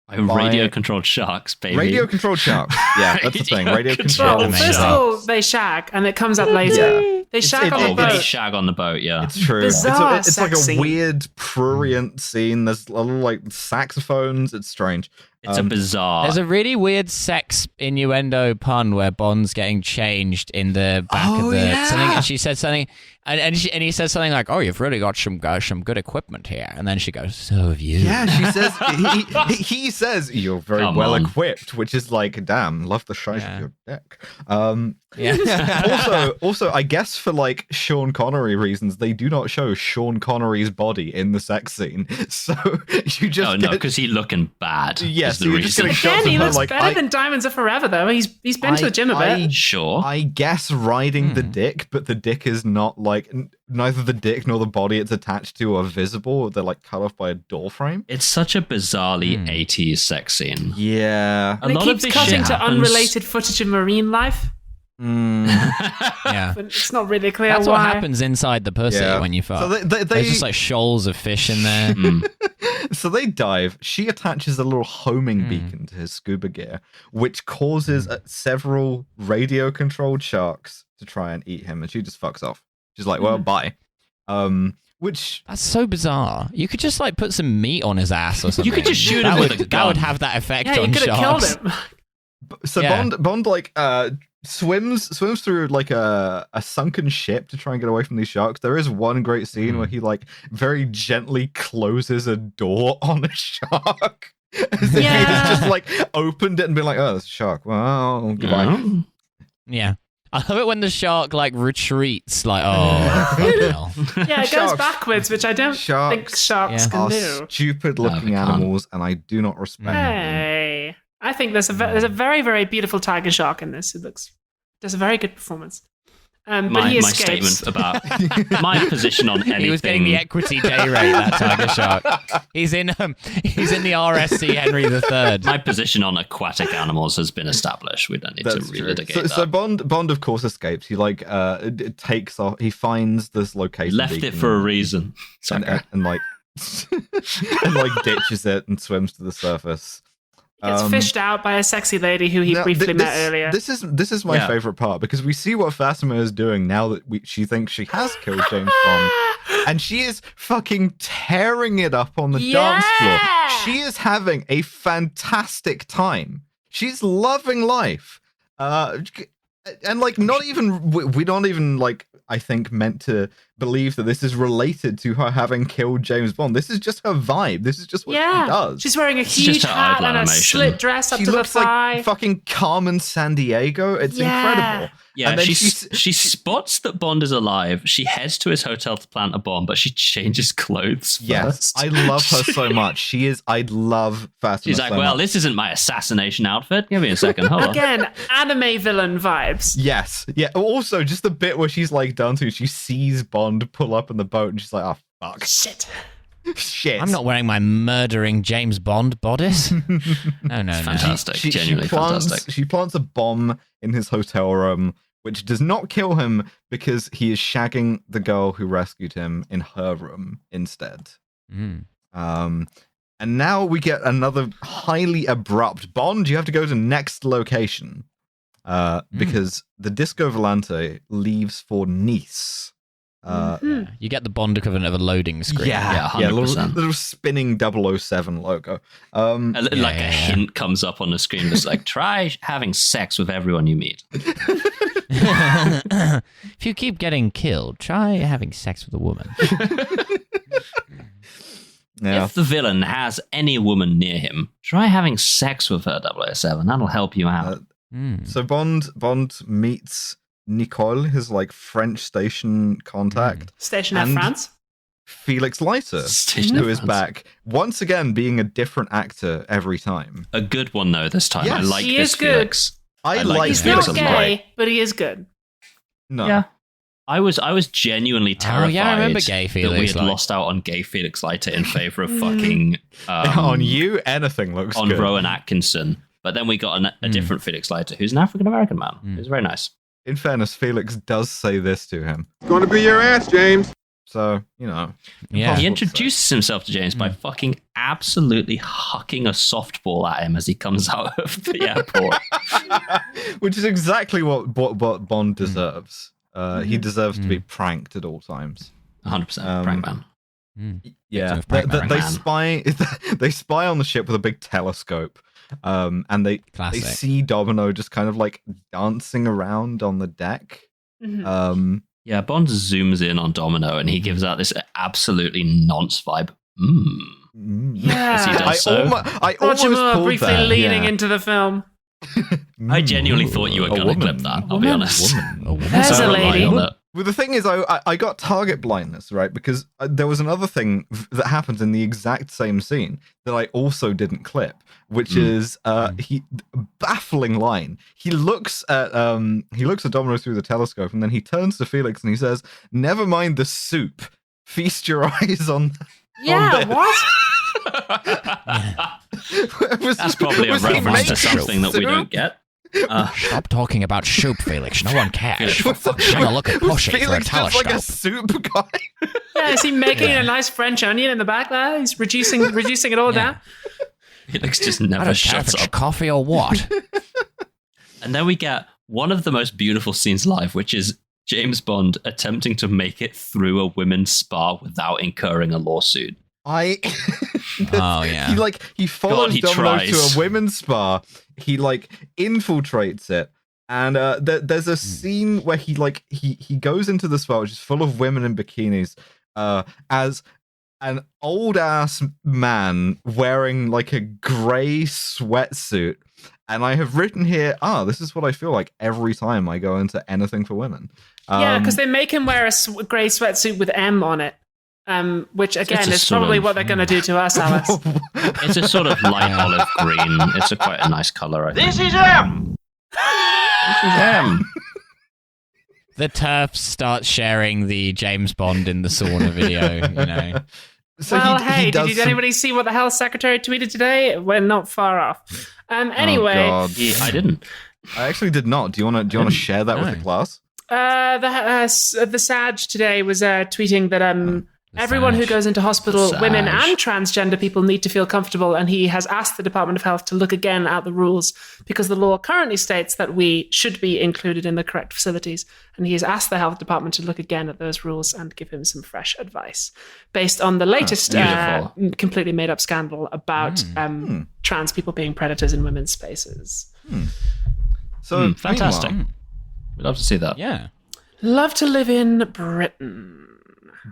Radio-controlled sharks, baby. Radio-controlled sharks. Yeah, that's the thing. Radio-controlled Well, first of all, they shag, and it comes up later. Yeah. They shag on the boat. They shag on the boat, yeah. It's true. Bizarre It's like a sex weird, prurient scene. There's a little, like, saxophones. It's strange. It's a bizarre... There's a really weird sex innuendo pun where Bond's getting changed in the back of the something, and she said something, and he says something like, "Oh, you've really got some good equipment here," and then she goes, "So have you." Yeah, she says he says you're very well equipped, which is like, damn, love the size of your dick. Also, I guess for like Sean Connery reasons, they do not show Sean Connery's body in the sex scene, so you just because he's looking bad. Yes, you're just getting shots Again, he of her, looks like, better than Diamonds Are Forever, though. He's been to the gym a bit. Sure. I guess riding the dick, but the dick is not like neither the dick nor the body it's attached to are visible. They're like cut off by a door frame. It's such a bizarrely 80s sex scene. Yeah. And it keeps cutting to unrelated footage of marine life. Yeah, but it's not really clear That's why. what happens inside the pussy when you fuck. So there's just like shoals of fish in there. So they dive. She attaches a little homing beacon to his scuba gear, which causes several radio-controlled sharks to try and eat him, and she just fucks off. She's like, "Well, bye." Which that's so bizarre. You could just like put some meat on his ass or something. You could just shoot him with a gun. That would have that effect on you could have sharks. killed him. So Bond like swims through like a sunken ship to try and get away from these sharks. There is one great scene where he like very gently closes a door on a shark. As if he just like opened it and been like, "Oh, it's a shark. Well, goodbye." Yeah. I love it when the shark like retreats, like, oh, fucking hell. Yeah, it goes backwards, which I don't think sharks can do. Stupid-looking animals, and I do not respect them. Hey, I think there's a very, very beautiful tiger shark in this. It does a very good performance. But he escapes. My statement about my position on anything. He was getting the equity day rate, that tiger shark. He's in the RSC Henry III. My position on aquatic animals has been established. We don't need to relitigate that. So Bond, of course, escapes. He like takes off. He finds this location. Left it for a reason. And like and like ditches it and swims to the surface. Gets fished out by a sexy lady who he briefly met earlier. This is my favorite part, because we see what Fatima is doing now that she thinks she has killed James Bond, and she is fucking tearing it up on the dance floor. She is having a fantastic time. She's loving life, and like not even we don't even like I think meant to believe that this is related to her having killed James Bond. This is just her vibe. This is just what she does. She's wearing a huge hat and a slit dress up to the thigh. Like fucking Carmen Sandiego. It's incredible. Yeah, and then she spots that Bond is alive. She heads to his hotel to plant a bomb, but she changes clothes first. Yes, I love her so much. I love Fatima. She's like, well, this isn't my assassination outfit. Give me a second. Hold on. Again, anime villain vibes. Yes. Yeah. Also, just the bit where she's like done to, she sees Bond pull up in the boat and she's like, oh, fuck. Shit. I'm not wearing my murdering James Bond bodice. No. Fantastic. Genuinely fantastic. She plants a bomb in his hotel room, which does not kill him because he is shagging the girl who rescued him in her room instead. And now we get another highly abrupt Bond. You have to go to next location because the Disco Volante leaves for Nice. You get the Bond equivalent of a loading screen. Yeah, 100%. Little spinning 007 logo. A hint comes up on the screen that's like, try having sex with everyone you meet. If you keep getting killed, try having sex with a woman. If the villain has any woman near him, try having sex with her, 007. That'll help you out. So Bond meets Nicole, his like French station contact. Station at France. Felix Leiter, who is back once again, being a different actor every time. A good one though this time. Yes. I like He this is good. Felix. I like He's Felix not a lot. gay, but he is good. No. Yeah. I was genuinely terrified I remember gay that we Felix had lost out on gay Felix Leiter in favor of fucking On you, anything looks on good. Rowan Atkinson. But then we got a different Felix Leiter, who's an African American man. He's very nice. In fairness, Felix does say this to him. It's going to be your ass, James. So, you know. Yeah. He introduces himself to James by fucking absolutely hucking a softball at him as he comes out of the airport. Which is exactly what Bond deserves. He deserves to be pranked at all times. 100% prank man. Yeah, they spy on the ship with a big telescope, and they see Domino just kind of like dancing around on the deck. Yeah, Bond zooms in on Domino and he gives out this absolutely nonce vibe. Yeah, as he does so. I almost pulled briefly that. leading into the film. I genuinely thought you were going to clip that. I'll be honest. There's a lady. Well, the thing is, I got target blindness, right? Because there was another thing that happens in the exact same scene that I also didn't clip, which is baffling line. He looks at Domino through the telescope, and then he turns to Felix and he says, "Never mind the soup. Feast your eyes on." Yeah, what? That's probably a reference to something that we don't get. Stop talking about soup, Felix. No one cares. Take a look at Pushy for a telescope. Like a soup guy. Yeah, is he making a nice French onion in the back there? He's reducing it all down. Felix just never shuts up. Coffee or what? And then we get one of the most beautiful scenes live, which is James Bond attempting to make it through a women's spa without incurring a lawsuit. Oh yeah. He follows Domino tries. to a women's spa. He infiltrates it, and there's a scene where he goes into the spa, which is full of women in bikinis, as an old ass man wearing like a grey sweatsuit. And I have written here, this is what I feel like every time I go into anything for women. Yeah, because they make him wear a grey sweatsuit with M on it. Which again is probably what they're going to do to us, Alice. It's a sort of light olive green. It's quite a nice color. This is M. This is M. The TERFs start sharing the James Bond in the sauna video. You know. So did anybody see what the health secretary tweeted today? We're not far off. Anyway, I didn't. I actually did not. Do you want to share that with the class? The Sag today was tweeting that everyone who goes into hospital, women and transgender people, need to feel comfortable, and he has asked the Department of Health to look again at the rules because the law currently states that we should be included in the correct facilities, and he has asked the Health Department to look again at those rules and give him some fresh advice based on the latest completely made-up scandal about trans people being predators in women's spaces. So fantastic. We'd love to see that. Yeah. Love to live in Britain.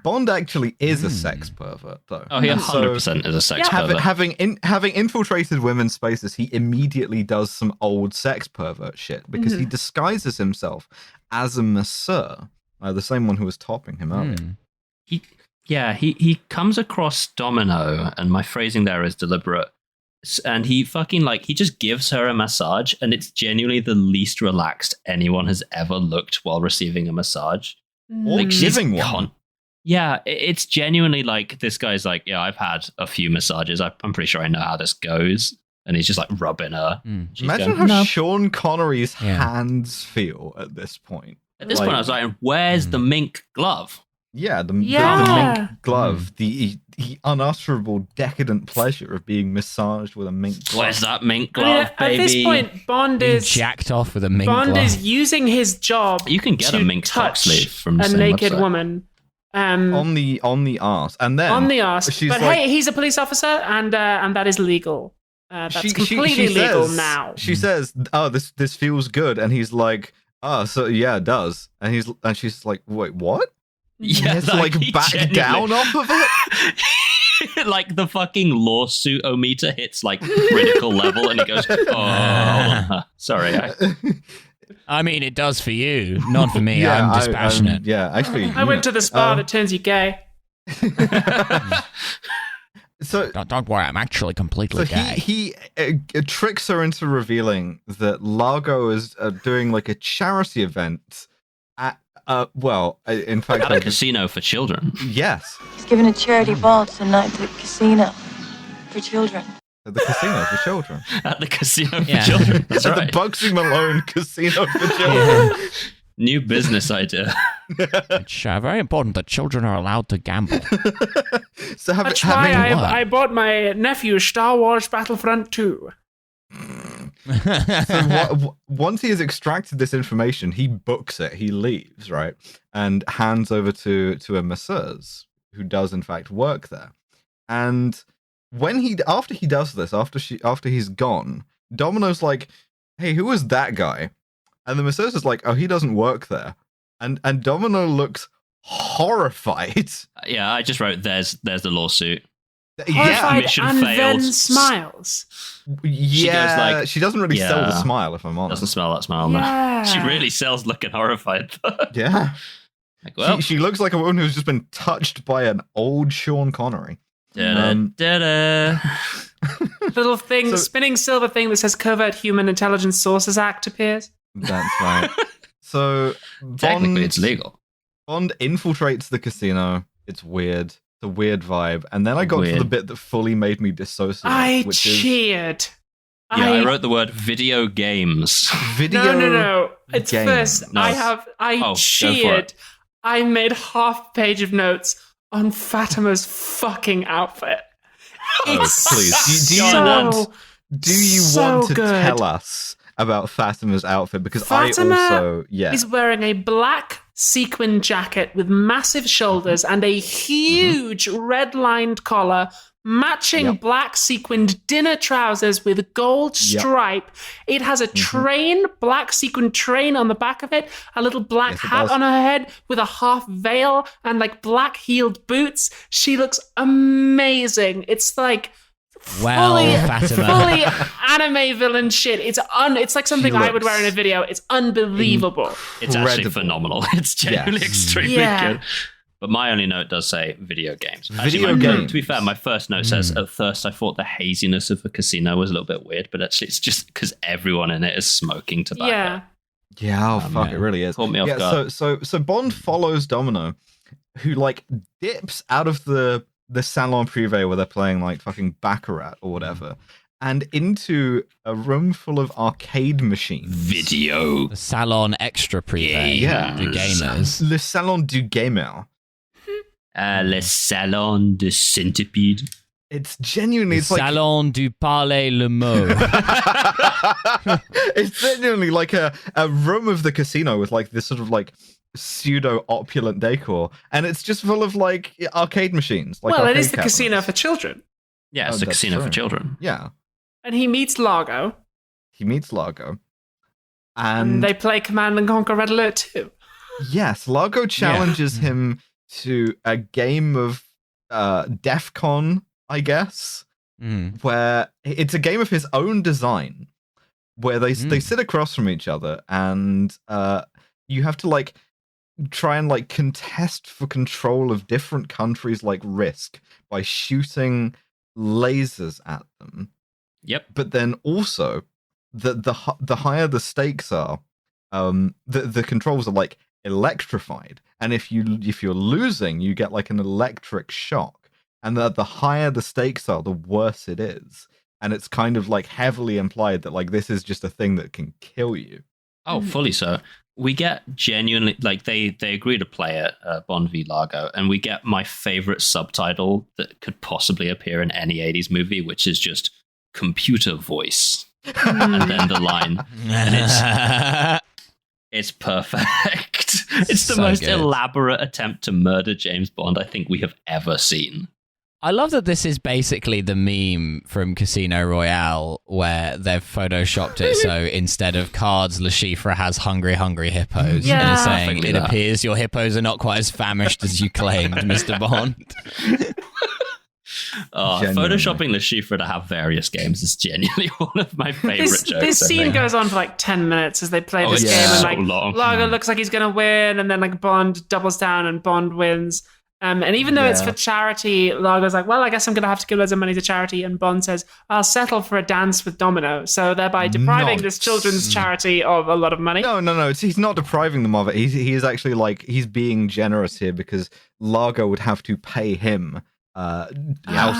Bond actually is a sex pervert, though. Oh, he 100% is a sex pervert. Having infiltrated women's spaces, he immediately does some old sex pervert shit because he disguises himself as a masseur, the same one who was topping him earlier. He comes across Domino, and my phrasing there is deliberate, and he he just gives her a massage, and it's genuinely the least relaxed anyone has ever looked while receiving a massage. Or giving one. Yeah, it's genuinely like, this guy's like, yeah, I've had a few massages. I'm pretty sure I know how this goes. And he's just like rubbing her. Imagine how Sean Connery's hands feel at this point. At this point, I was like, where's the mink glove? Yeah, the mink glove. The unutterable decadent pleasure of being massaged with a mink glove. Where's that mink glove, baby? At this point, Bond is jacked off with a mink glove. Bond is using his job. You can get a mink top sleeve from a naked woman. On the arse, and then on the arse. But like, hey, he's a police officer, and that is legal. That's completely legal now. She says, "Oh, this feels good," and he's like, "Oh, so yeah, it does." And she's like, "Wait, what?" Yeah, he has to back down off of it. Like the fucking lawsuit-o-meter hits critical level, and he goes, "Oh, sorry." I mean, it does for you, not for me. I'm dispassionate. Actually, I went to the spa that turns you gay. So don't worry, I'm actually completely gay. He tricks her into revealing that Largo is doing a charity event at in fact, at a casino for children. Yes, he's giving a charity ball tonight at the casino for children. At the casino for children. At the casino for children. That's right. The Bugsy Malone Casino for children. New business idea. It's very important that children are allowed to gamble. So That's why I bought my nephew Star Wars Battlefront 2. So once he has extracted this information, he books it, he leaves, right? And hands over to a masseuse who does in fact work there. And after he does this, after he's gone, Domino's like, hey, who was that guy? And the masseuse is like, oh, he doesn't work there. And Domino looks horrified. Yeah, I just wrote, there's the lawsuit. Horrified mission and failed. then smiles. Yeah, she doesn't really sell the smile, if I'm honest. Doesn't smell that smile, Yeah. no. She really sells looking horrified. Yeah. Like, well, she looks like a woman who's just been touched by an old Sean Connery. Da-da. Little thing, spinning silver thing that says Covert Human Intelligence Sources Act appears. That's right. So Technically, it's legal. Bond infiltrates the casino. It's weird. It's a weird vibe. And then I got to the bit that fully made me dissociate. I cheered. Yeah, I wrote the word video games. No. It's games. first. No. I cheered. I made half a page of notes on Fatima's fucking outfit. It's please. Do you want to tell us about Fatima's outfit? Because Fatima is wearing a black sequin jacket with massive shoulders and a huge red-lined collar, matching black sequined dinner trousers with gold stripe. It has a black sequined train on the back of it, a little black hat on her head with a half veil and like black heeled boots. She looks amazing. It's like fully anime villain shit. It's like something I would wear in a video. It's unbelievable. It's actually phenomenal. It's genuinely extremely good. But my only note does say video games. To be fair, my first note says, at first I thought the haziness of the casino was a little bit weird, but actually it's just because everyone in it is smoking tobacco. Yeah, fuck, it really is. Caught me off guard. So Bond follows Domino, who like dips out of the salon privé where they're playing like fucking Baccarat or whatever, and into a room full of arcade machines. The salon extra privé. The gamers. Le salon du gamer. Le salon de centipede. It's genuinely salon du parler le mot. It's genuinely like a room of the casino with like this sort of like pseudo opulent decor, and it's just full of like arcade machines. Like, well, it is the casino for children. Yeah, it's the casino for children. Yeah. And he meets Largo. And they play Command and Conquer Red Alert 2. Yes, Largo challenges him to a game of DEF-CON, I guess, where it's a game of his own design, where they sit across from each other, and you have to like try and like contest for control of different countries' like Risk by shooting lasers at them. Yep. But then also the higher the stakes are, the controls are like electrified, and if you're losing, you get like an electric shock, and the higher the stakes are, the worse it is. And it's kind of like heavily implied that like this is just a thing that can kill you. Oh, fully so. We get genuinely, like, they agree to play it, Bond v Largo, and we get my favorite subtitle that could possibly appear in any 80s movie, which is just computer voice. And then the line. And it's perfect. It's the most elaborate attempt to murder James Bond I think we have ever seen. I love that this is basically the meme from Casino Royale where they've photoshopped it so instead of cards, Le Chiffre has hungry, hungry hippos. Yeah. And it's saying, it appears your hippos are not quite as famished as you claimed, Mr. Bond. Photoshopping Le Chiffre to have various games is genuinely one of my favorite jokes. This scene goes on for like 10 minutes as they play this game, and like Largo looks like he's going to win, and then like Bond doubles down and Bond wins. And even though it's for charity, Largo's like, well, I guess I'm going to have to give loads of money to charity. And Bond says, I'll settle for a dance with Domino. So thereby depriving this children's charity of a lot of money. No. He's not depriving them of it. He is actually like, he's being generous here because Largo would have to pay him out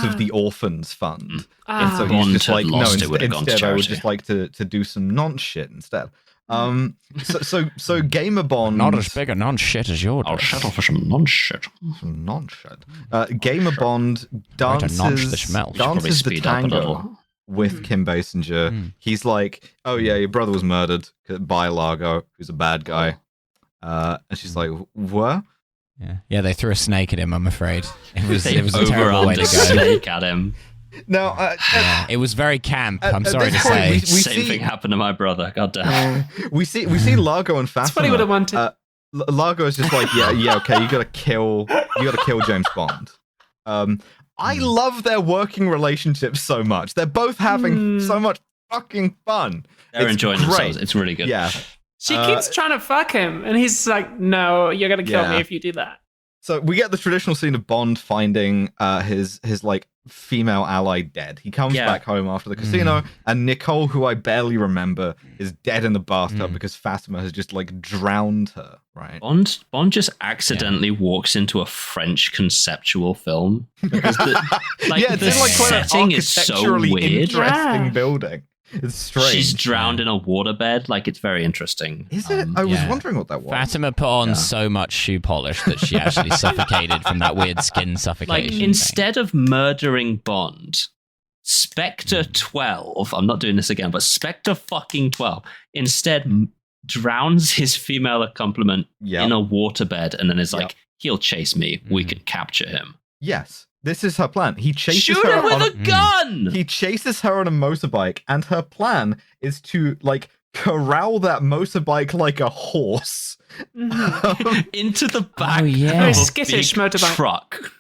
of the orphans fund. And so he's just like, no, instead I would just like to do some nonce shit instead. So Gamer Bond, not as big a non-shit as yours. I'll settle for some non-shit. Gamer Bond dances the tango with Kim Basinger. He's like, "Oh yeah, your brother was murdered by Largo, who's a bad guy," and she's like, "What?" Yeah, they threw a snake at him. I'm afraid it was a terrible way to go. Snake at him. No, it was very camp. I'm sorry to say. Same thing happened to my brother. God damn. We see Largo and Fatima. That's what he would have wanted. Largo is just like, yeah, okay, you gotta kill James Bond. I love their working relationships so much. They're both having so much fucking fun. They're enjoying themselves. It's really good. Yeah. She keeps trying to fuck him, and he's like, "No, you're gonna kill me if you do that." So we get the traditional scene of Bond finding his like female ally dead. He comes back home after the casino, and Nicole, who I barely remember, is dead in the bathtub because Fatima has just like drowned her. Right? Bond just accidentally walks into a French conceptual film because the setting is so weird. Interesting building. It's strange. She's drowned in a waterbed. Like, it's very interesting. Is it? I was wondering what that was. Fatima put on so much shoe polish that she actually suffocated from that weird skin suffocation. Like, instead of murdering Bond, Spectre 12, I'm not doing this again, but Spectre fucking 12, instead drowns his female accompaniment in a waterbed and then is like, he'll chase me. We can capture him. Yes. This is her plan. He chases Shoot her him with a gun! He chases her on a motorbike, and her plan is to like corral that motorbike like a horse into the back of Very a skittish big motorbike truck.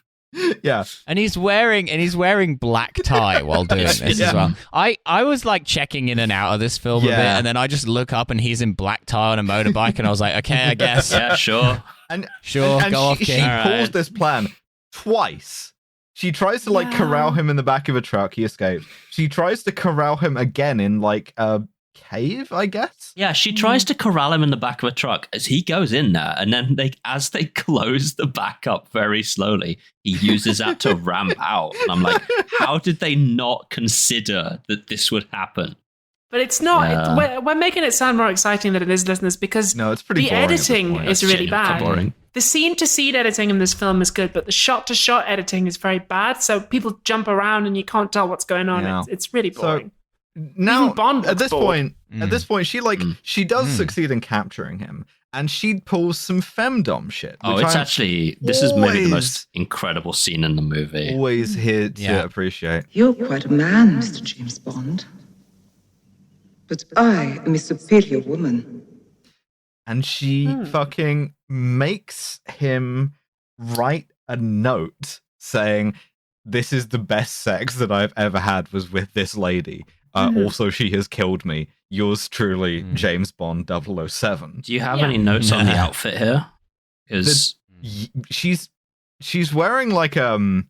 Yeah, and he's wearing black tie while doing this as well. I was like checking in and out of this film a bit, and then I just look up and he's in black tie on a motorbike, and I was like, okay, I guess. Yeah, sure. And go off, King. She pulls this plan twice. She tries to like corral him in the back of a truck. He escapes. She tries to corral him again in like a cave, I guess. Yeah, she tries to corral him in the back of a truck as he goes in there, and then as they close the back up very slowly, he uses that to ramp out. And I'm like, how did they not consider that this would happen? But it's not. We're making it sound more exciting than it is, listeners, because it's pretty the boring editing is really bad. Boring. The scene-to-scene editing in this film is good, but the shot-to-shot editing is very bad. So people jump around and you can't tell what's going on. Yeah. It's really boring. So now, Bond at this bored. point, she does succeed in capturing him, and she pulls some femdom shit. Oh, it's actually this is maybe the most incredible scene in the movie. Always here to appreciate. You're quite a man, Mr. James Bond. But I am a superior woman. And she fucking makes him write a note saying, "This is the best sex that I've ever had was with this lady. Also, she has killed me. Yours truly, James Bond 007. Do you have any notes on the outfit here? Because she's wearing like a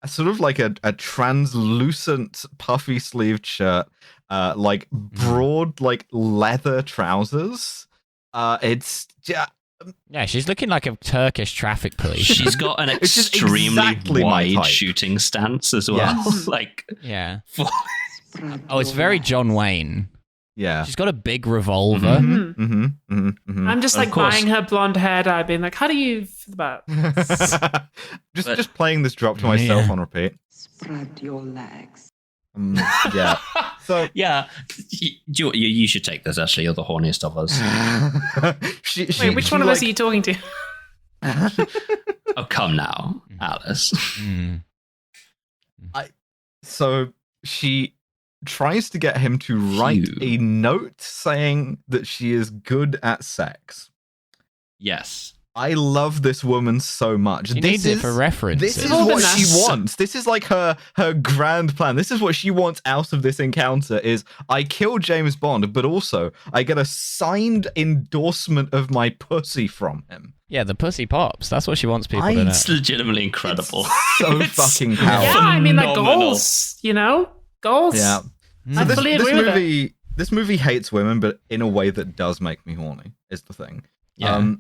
sort of like a translucent puffy sleeved shirt, like broad like leather trousers. It's she's looking like a Turkish traffic police. She's got an extremely wide shooting stance as well. Yes. Oh, it's very John Wayne. Yeah, she's got a big revolver. I'm just like buying her blonde hair dye, being like, "How do you feel about?" just playing this drop to myself on repeat. Spread your legs. Yeah. So you should take this. Actually, you're the horniest of us. Wait, which one of us are you talking to? Oh, come now, Alice. So she tries to get him to write a note saying that she is good at sex. Yes. I love this woman so much. She needs it for reference. This is what she wants. This is like her grand plan. This is what she wants out of this encounter is I kill James Bond, but also I get a signed endorsement of my pussy from him. Yeah, the pussy pops. That's what she wants people to know. It's legitimately incredible. It's so fucking powerful. Yeah, I mean, like goals, goals. Yeah. I fully agree with it. This movie hates women, but in a way that does make me horny, is the thing. Yeah.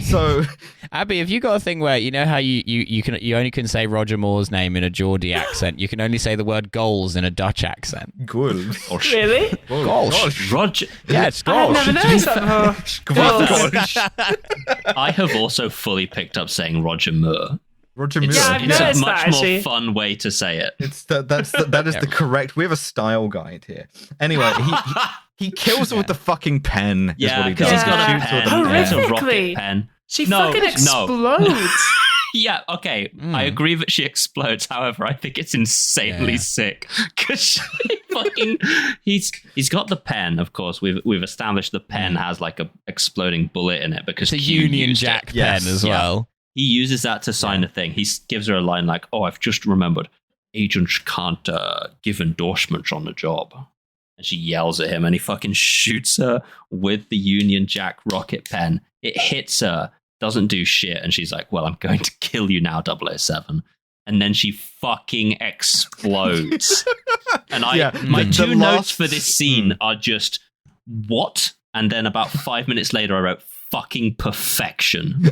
So, Abby, have you got a thing where you know how you only can say Roger Moore's name in a Geordie accent? You can only say the word goals in a Dutch accent. Goals. Really? Goals. Roger. Yeah, it's goals. I've never noticed that before. I have also fully picked up saying Roger Moore. Roger Moore. Yeah, I've It's a noticed much that, more actually. fun way to say it. That is the correct. We have a style guide here. Anyway, he kills her with the fucking pen. Is what he does. He's got a Yeah. pen. Horrifically. It's a rocket pen. She fucking explodes. Yeah, okay. I agree that she explodes. However, I think it's insanely sick because she fucking he's got the pen. Of course, we've established the pen has like a exploding bullet in it because it's a Union Jack pen as well. He uses that to sign a thing. He gives her a line like, "Oh, I've just remembered, agents can't give endorsements on the job." And she yells at him, and he fucking shoots her with the Union Jack rocket pen. It hits her, doesn't do shit, and she's like, "Well, I'm going to kill you now, 007." And then she fucking explodes. And my two notes for this scene are just, what? And then about 5 minutes later, I wrote, fucking perfection. The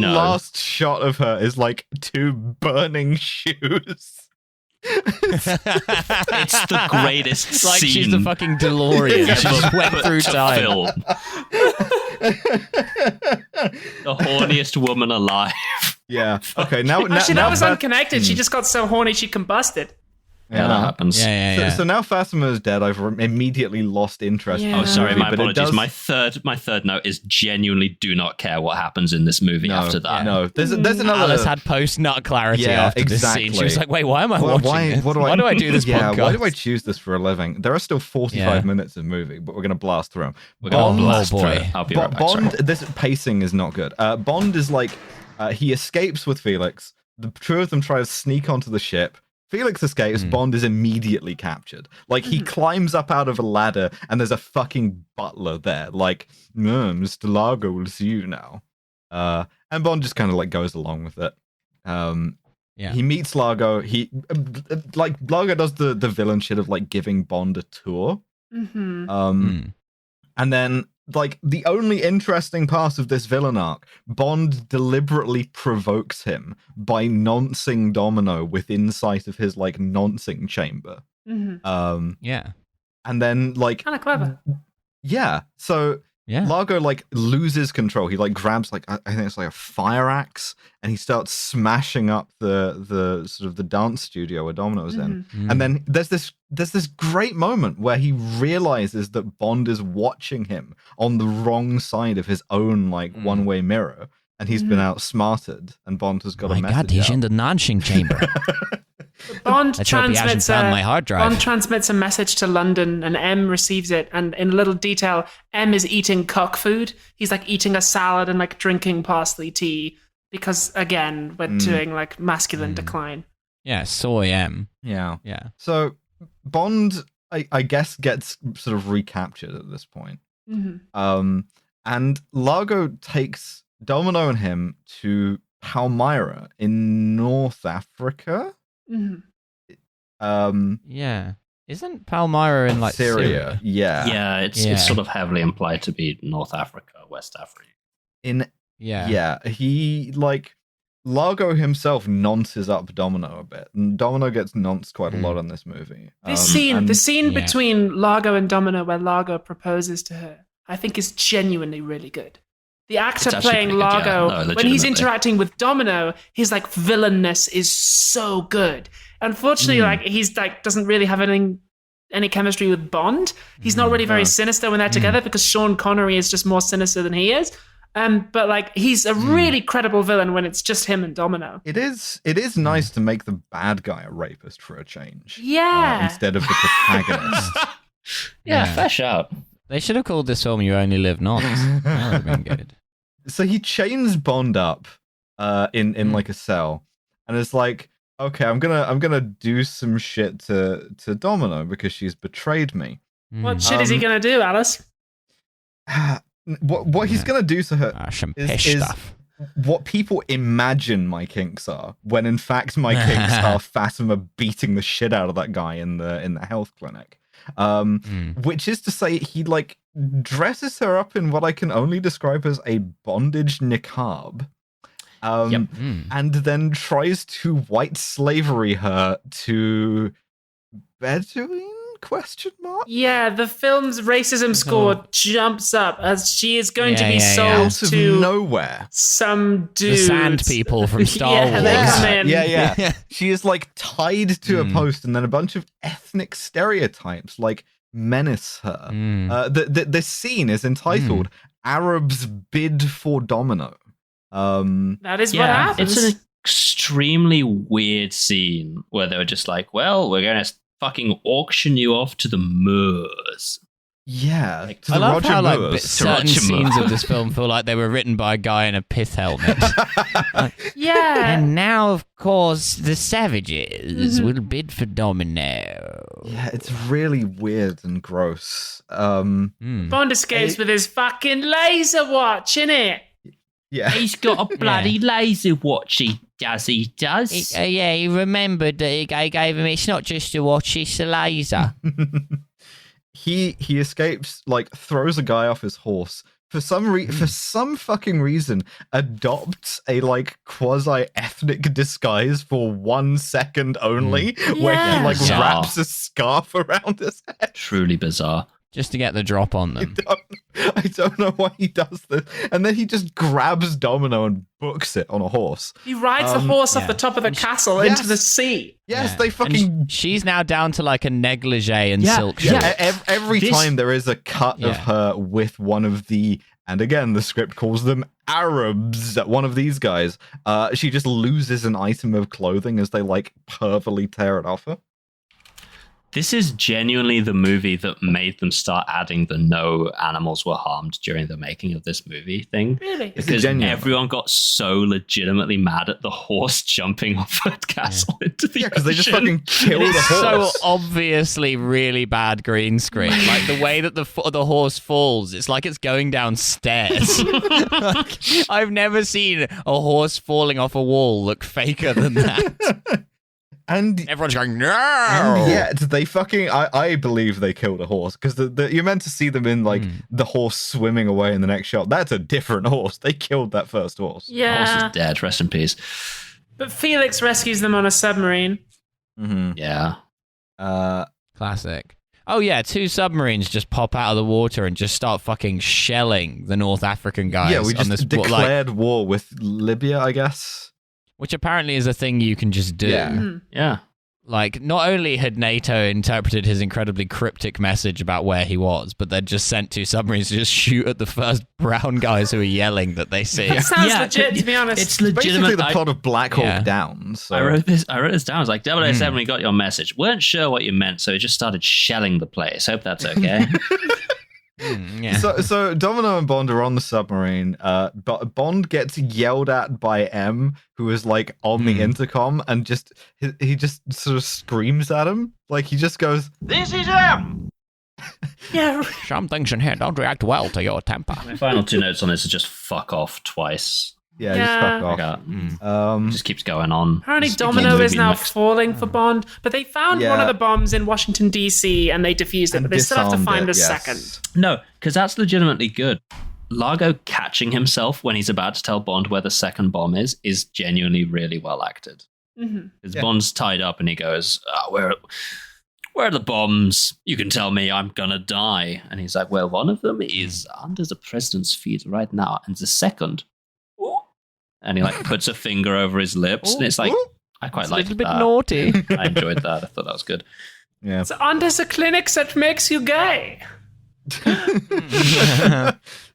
last shot of her is like 2 burning shoes. It's the greatest It's like scene. she's the fucking DeLorean. She just went through time. The horniest woman alive. Yeah. Okay. Now Actually, that was Fat- unconnected. She just got so horny she combusted. Yeah, that happens. So now Fatima is dead. I've immediately lost interest. Yeah. Oh, sorry, my but it apologies. does- My third note is genuinely do not care what happens in this movie after that. No, there's another. Alice had post-nut clarity after this scene. She was like, wait, why am I watching this? Why do I do this podcast? Why do I choose this for a living? There are still 45 minutes of movie, but we're going to blast through them. We're going to blast through it. I'll be right back. Bond, Sorry. this pacing is not good. Bond is like, he escapes with Felix. The two of them try to sneak onto the ship. Felix escapes, Bond is immediately captured. Like, he climbs up out of a ladder, and there's a fucking butler there. Like, no, Mr. Largo will see you now. And Bond just kind of, like, goes along with it. He meets Largo. Largo does the villain shit of, like, giving Bond a tour. And then, like, the only interesting part of this villain arc, Bond deliberately provokes him by noncing Domino within sight of his, like, noncing chamber. And then, like... Kind of clever. Yeah, so... Yeah. Largo, like, loses control. He, like, grabs, like, I think it's like a fire axe, and he starts smashing up the sort of the dance studio where Domino's in. And then there's this great moment where he realizes that Bond is watching him on the wrong side of his own, like, one-way mirror, and he's been outsmarted, and Bond has got a message God, he's out. in the Nanxing chamber. Bond Let's hope he hasn't found my hard drive. Bond transmits a message to London, and M receives it. And in a little detail, M is eating cock food. He's like eating a salad and like drinking parsley tea because, again, we're doing like masculine decline. Yeah, soy M. Yeah. Yeah. So Bond, I guess, gets sort of recaptured at this point. And Largo takes Domino and him to Palmyra in North Africa. Yeah. Isn't Palmyra in like Syria? Yeah. Yeah, it's sort of heavily implied to be North Africa, West Africa. He, like, Largo himself nonces up Domino a bit, and Domino gets nonced quite a lot in this movie. The scene between Largo and Domino where Largo proposes to her, I think is genuinely really good. The actor playing Largo, when he's interacting with Domino, his like villainness is so good. Unfortunately, like he's like doesn't really have any chemistry with Bond. He's not really very sinister when they're together because Sean Connery is just more sinister than he is. But like he's a really credible villain when it's just him and Domino. It is nice to make the bad guy a rapist for a change. Yeah. Instead of the protagonist. fair shout. They should have called this film "You Only Live Once." That would have been good. So he chains Bond up in like a cell, and it's like, okay, I'm gonna do some shit to Domino because she's betrayed me. What shit is he gonna do, Alice? What he's gonna do to her some is stuff. What people imagine my kinks are, when in fact my kinks are Fatima beating the shit out of that guy in the health clinic. Which is to say he like dresses her up in what I can only describe as a bondage niqab. And then tries to white slavery her to Bedouin ? Yeah, the film's racism score jumps up as she is going to be sold out of to nowhere. Some dudes. The sand people from Star Wars. They come in. Yeah. She is like tied to a post, and then a bunch of ethnic stereotypes like menace her. This scene is entitled "Arabs Bid for Domino." That is what happens. It's an extremely weird scene where they were just like, "Well, we're going to fucking auction you off to the Moors." Yeah, like, to I the love Roger how like Moors. certain scenes of this film feel like they were written by a guy in a pith helmet. Yeah. And now, of course, the savages will bid for Domino. Yeah, it's really weird and gross. Bond escapes with his fucking laser watch, innit? Yeah, he's got a bloody laser watch. He does. Yeah, he remembered that I gave him. It's not just a watch; it's a laser. He escapes, like throws a guy off his horse. For some fucking reason, adopts a like quasi-ethnic disguise for 1 second only, where he like wraps a scarf around his head. Truly bizarre. Just to get the drop on them. I don't know why he does this. And then he just grabs Domino and books it on a horse. He rides the horse off the top of the castle into the sea. Yes, they fucking... And she's now down to like a negligee and silk shorts. Yeah, every time there is a cut of her with one of the... And again, the script calls them Arabs, one of these guys. She just loses an item of clothing as they like pervily tear it off her. This is genuinely the movie that made them start adding the no animals were harmed during the making of this movie thing. Really? Because everyone got so legitimately mad at the horse jumping off a castle into the because they just fucking killed the horse. So obviously really bad green screen. Like the way that the horse falls, it's like it's going down stairs. Like, I've never seen a horse falling off a wall look faker than that. And everyone's going, no! And yet they fucking... I believe they killed a horse, because you're meant to see them in, like, the horse swimming away in the next shot. That's a different horse. They killed that first horse. Yeah. The horse is dead. Rest in peace. But Felix rescues them on a submarine. Yeah. Classic. Oh, yeah, 2 submarines just pop out of the water and just start fucking shelling the North African guys. Yeah, we just on this, declared war with Libya, I guess. Which apparently is a thing you can just do. Yeah. Like, not only had NATO interpreted his incredibly cryptic message about where he was, but they'd just sent 2 submarines to just shoot at the first brown guys who are yelling that they see. That sounds legit, to be honest. It's legitimate. Basically the plot of Black Hawk Down. So. I wrote this down. I was like, 007, we got your message. Weren't sure what you meant, so we just started shelling the place. Hope that's okay. So Domino and Bond are on the submarine. But Bond gets yelled at by M, who is like on the intercom, and he just sort of screams at him. Like he just goes, "This is M." Yeah. Some things in here don't react well to your temper. My final 2 notes on this are just fuck off twice. Yeah, just fuck off. It just keeps going on. Apparently Domino is now falling for Bond, but they found one of the bombs in Washington, D.C., and they defused it, but they still have to find a second. No, because that's legitimately good. Largo catching himself when he's about to tell Bond where the second bomb is genuinely really well acted. Because Bond's tied up and he goes, where are the bombs? You can tell me I'm gonna die. And he's like, well, one of them is under the president's feet right now, and the second... And he like puts a finger over his lips, and it's like I quite like that. A little bit naughty. I enjoyed that. I thought that was good. Yeah. So under the clinic that makes you gay.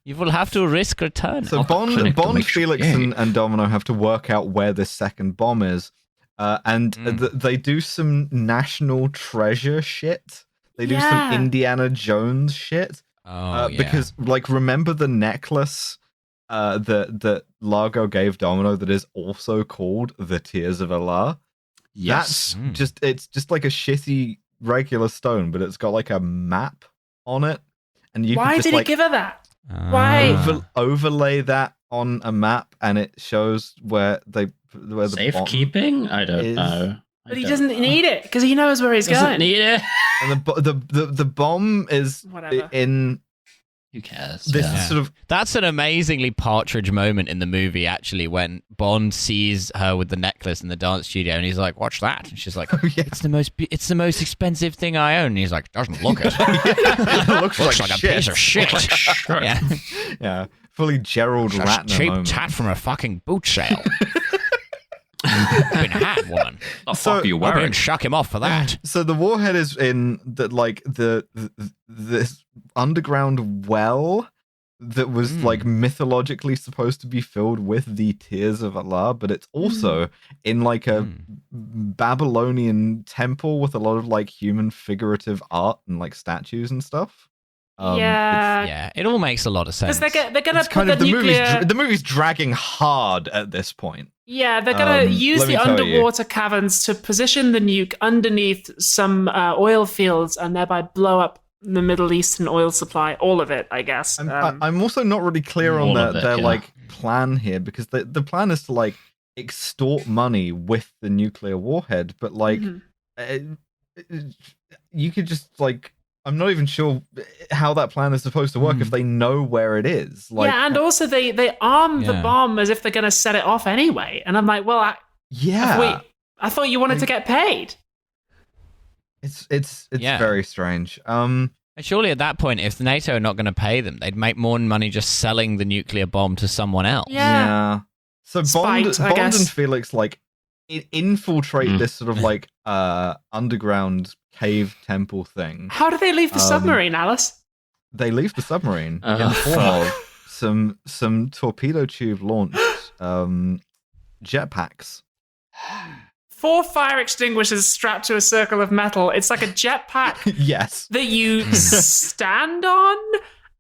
You will have to risk return. So Bond, Felix, and Domino have to work out where the second bomb is, and they do some National Treasure shit. They do some Indiana Jones shit. Because like remember the necklace that Largo gave Domino that is also called the Tears of Allah? Yes. That's it's just like a shitty regular stone, but it's got like a map on it. And you Why can just, did he give her that? Why? Overlay that on a map, and it shows where the safekeeping? I don't know. But he doesn't need it because he knows where he's going. Need it. And the bomb is Whatever. in. Who cares? This sort of. That's an amazingly Partridge moment in the movie, actually, when Bond sees her with the necklace in the dance studio, and he's like, "Watch that!" And she's like, "It's the most expensive thing I own." And he's like, "Doesn't look it. It looks like a shit. piece of shit." Yeah, fully Gerald Ratner cheap moment. tat from a fucking boot sale. Been had, woman. The fuck are you I wearing? didn't shuck him off for that. So the warhead is in this underground well that was like mythologically supposed to be filled with the tears of Allah, but it's also in like a Babylonian temple with a lot of like human figurative art and like statues and stuff. Yeah, it all makes a lot of sense. Because they're gonna It's put kind the of the nuclear. movie's dragging hard at this point. Yeah, they're gonna use let me the tell you. underwater caverns to position the nuke underneath some oil fields and thereby blow up the Middle Eastern oil supply, all of it, I guess. I'm also not really clear on All of their it, yeah. like plan here, because the plan is to like extort money with the nuclear warhead, but like you could just like. I'm not even sure how that plan is supposed to work if they know where it is. Like, yeah, and also they arm the bomb as if they're going to set it off anyway. And I'm like, well, I thought you wanted to get paid. It's very strange. And surely at that point, if NATO are not going to pay them, they'd make more money just selling the nuclear bomb to someone else. Yeah. So Spite, I Bond guess. and Felix like infiltrate this sort of like underground cave temple thing. How do they leave the submarine, Alice? They leave the submarine in the form of some torpedo tube launched jetpacks. 4 fire extinguishers strapped to a circle of metal. It's like a jetpack Yes. that you stand on.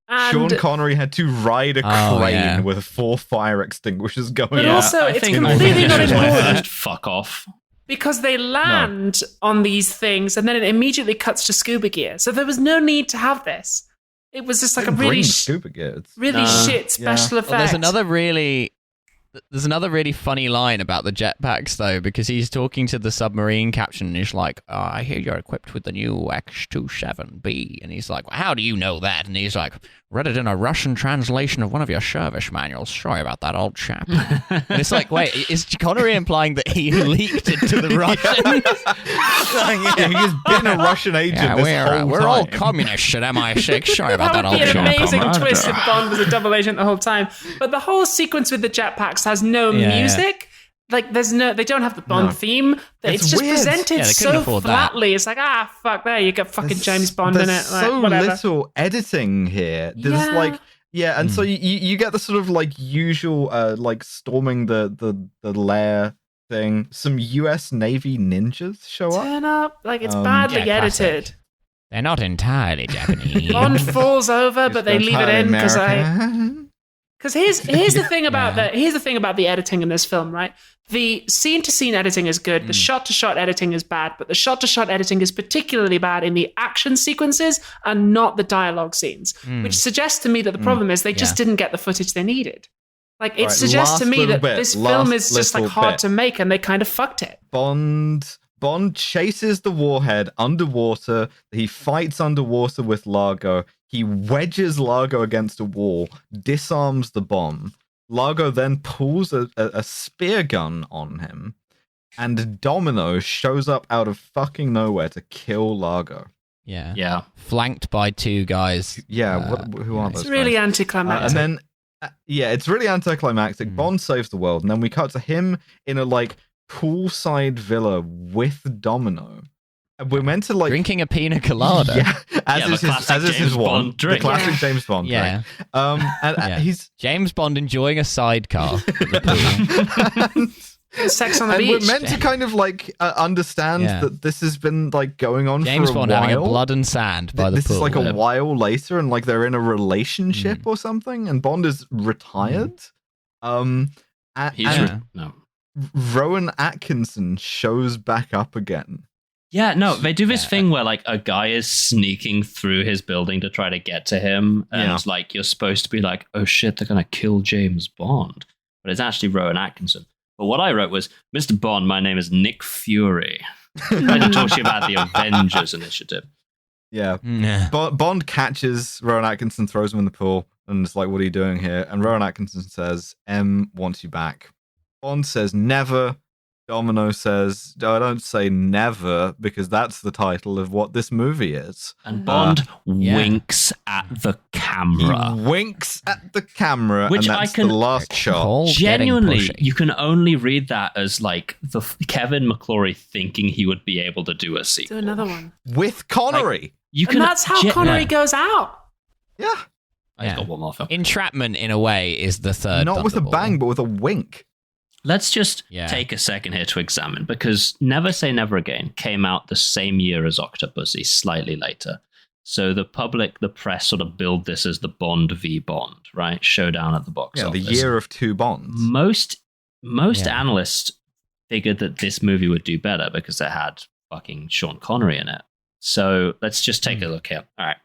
And Sean Connery had to ride a crane with 4 fire extinguishers going. But also, it's completely not important. Fuck off. Because they land on these things and then it immediately cuts to scuba gear. So there was no need to have this. It was just like a really scuba gear. shit special effect. Well, there's another really funny line about the jetpacks, though, because he's talking to the submarine captain and he's like, I hear you're equipped with the new X-27B. And he's like, well, how do you know that? And he's like, read it in a Russian translation of one of your service manuals. Sorry about that, old chap. And it's like, wait, is Connery implying that he leaked it to the Russians? He's been a Russian agent we're all communists at MI6. Sorry about that, That old would be an chap. amazing twist if Bond was a double agent the whole time. But the whole sequence with the jetpacks has no music. Like, they don't have the Bond theme. It's just weird. presented so flatly. It's like, fuck, there you got fucking James Bond in it. There's Like, so whatever. little editing here. There's like, and so you get the sort of like usual like storming the lair thing. Some US Navy ninjas show up. Turn up. Like, it's badly edited. They're not entirely Japanese. Bond falls over, but they leave it in because American. Because here's the thing about the editing in this film, right? The scene-to-scene editing is good. The shot-to-shot editing is bad, but the shot-to-shot editing is particularly bad in the action sequences and not the dialogue scenes, which suggests to me that the problem is they just didn't get the footage they needed. Like, it suggests to me that this film is just like hard to make, and they kind of fucked it. Bond chases the warhead underwater. He fights underwater with Largo. He wedges Largo against a wall, disarms the bomb. Largo then pulls a spear gun on him, and Domino shows up out of fucking nowhere to kill Largo. Yeah. Flanked by 2 guys. Yeah, who are those? It's really guys? anticlimactic. And then, it's really anticlimactic. Bond saves the world, and then we cut to him in a like poolside villa with Domino. We're meant to like drinking a pina colada. Yeah, as is his one, the classic James Bond drink. And he's James Bond enjoying a sidecar at the pool. Sex on the beach. We're meant to kind of like understand that this has been like going on James for a Bond while. having a blood and sand by the this pool. is like a while later, and like they're in a relationship or something, and Bond is retired. Rowan Atkinson shows back up again. Yeah, no, they do this thing where like a guy is sneaking through his building to try to get to him, and like you're supposed to be like, oh shit, they're gonna kill James Bond, but it's actually Rowan Atkinson. But what I wrote was, Mr. Bond, my name is Nick Fury. I'm going to talk to you about the Avengers Initiative. Yeah. Bond catches Rowan Atkinson, throws him in the pool, and it's like, what are you doing here? And Rowan Atkinson says, M wants you back. Bond says, never. Domino says, I don't say never, because that's the title of what this movie is. And Bond winks at the camera. He winks at the camera, which and that's I can the last shot. Genuinely, you can only read that as like the Kevin McClory thinking he would be able to do a sequel. Do another one. With Connery. Like, and that's how Connery goes out. Yeah. I've got one more film. Entrapment, in a way, is the third. Not with a bang, but with a wink. Let's just take a second here to examine, because Never Say Never Again came out the same year as Octopussy, slightly later. So the public, the press sort of billed this as the Bond v. Bond, right? Showdown at the box office. The year of two Bonds. Most analysts figured that this movie would do better because it had fucking Sean Connery in it. So let's just take a look here. All right.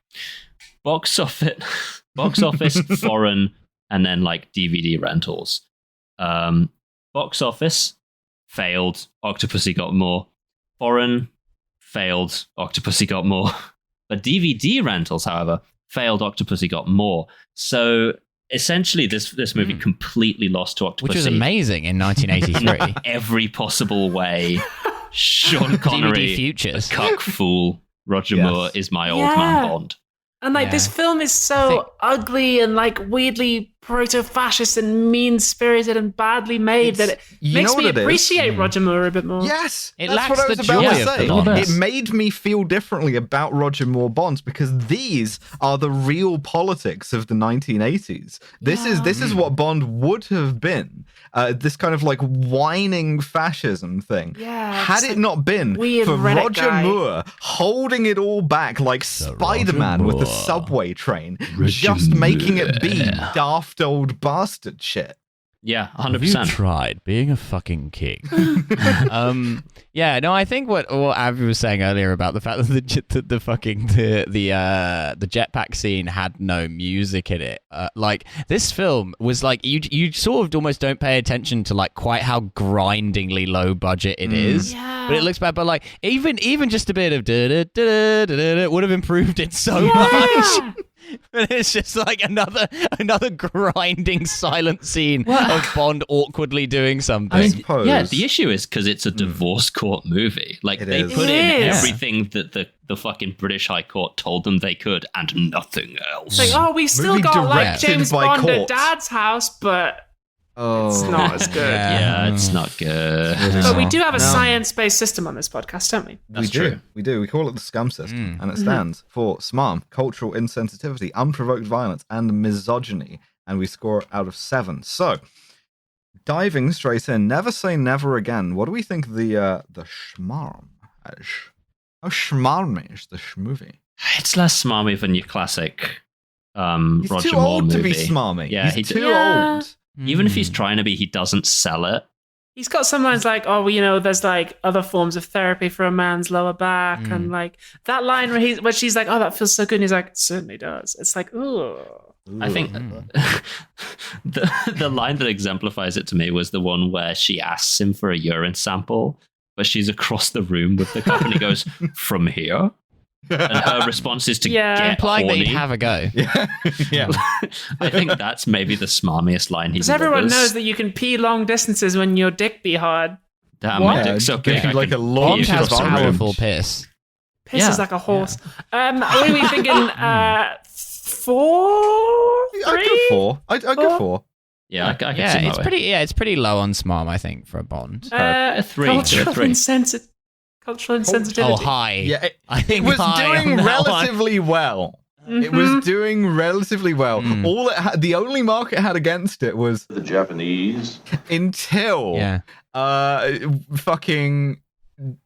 Box office, foreign, and then like DVD rentals. Box office, failed, Octopussy got more. Foreign, failed, Octopussy got more. But DVD rentals, however, failed, Octopussy got more. So essentially, this movie completely lost to Octopussy. Which was amazing in 1983. Every possible way. Sean Connery, DVD futures. a cuck fool. Roger Moore is my old man Bond. And like this film is so ugly and like weirdly proto-fascist and mean-spirited and badly made that it makes me appreciate Roger Moore a bit more. Yes, it that's what I was about to say. It made me feel differently about Roger Moore Bonds because these are the real politics of the 1980s. This is what Bond would have been. This kind of like whining fascism thing. Yeah, had it not been for Roger Moore holding it all back like Spider-Man with the subway train, just making it be daft old bastard shit. Yeah, 100%. Have you tried being a fucking king? I think what Avi was saying earlier about the fact that the jetpack scene had no music in it. Like this film was like you sort of almost don't pay attention to like quite how grindingly low budget it is. But it looks bad. But like even just a bit of would have improved it so much. But it's just like another grinding silent scene of Bond awkwardly doing something. I mean, the issue is because it's a divorce court movie. Like they put in everything that the fucking British High Court told them they could and nothing else. It's like, we've still got like James Bond at Dad's house, but it's not as good. It's not good. But we do have a science-based system on this podcast, don't we? That's true. We do. We call it the SCUM system, and it stands for SMARM, cultural insensitivity, unprovoked violence, and misogyny. And we score it out of 7. So, diving straight in, Never Say Never Again. What do we think the schmarm is? How schmarmy is this movie? It's less smarmy than your classic he's Roger too Moore old movie. to be smarmy. Yeah, he's too old. Even if he's trying to be, he doesn't sell it. He's got some lines like, there's like other forms of therapy for a man's lower back, and like that line where she's like, oh, that feels so good, and he's like, it certainly does. It's like, ooh. I think the line that exemplifies it to me was the one where she asks him for a urine sample, but she's across the room with the cup, and he goes, from here? And her response is to get implying horny. that he'd have a go. Yeah. I think that's maybe the smarmiest line he's Because everyone knows that you can pee long distances when your dick be hard. Damn, my dick's so big. Like a long has powerful piss. Piss is like a horse. What are we thinking? 4? 3? I'd go 4. I'd go 4. Yeah, I can see that way. It's pretty low on smarm, I think, for a Bond. A 3. Cultural insensitivity. Oh, high. Yeah, I think it was high doing relatively well. It was doing relatively well. The only mark it had against it was the Japanese. Until fucking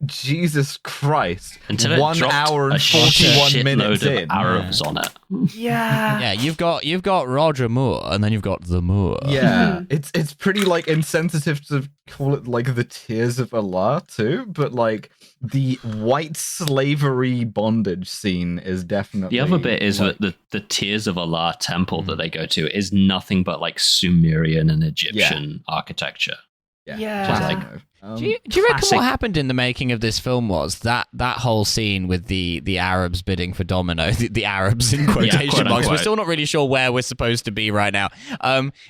Jesus Christ. Until 1 hour and 41 minutes in. Arabs on it. Yeah. You've got Roger Moore, and then you've got the Moor. Yeah, it's pretty like insensitive to call it like the Tears of Allah too, but like the white slavery bondage scene is definitely. The other bit is that the Tears of Allah temple that they go to is nothing but like Sumerian and Egyptian architecture. Yeah. Do you reckon what happened in the making of this film was that whole scene with the Arabs bidding for Domino, the Arabs in quotation marks, we're still not really sure where we're supposed to be right now,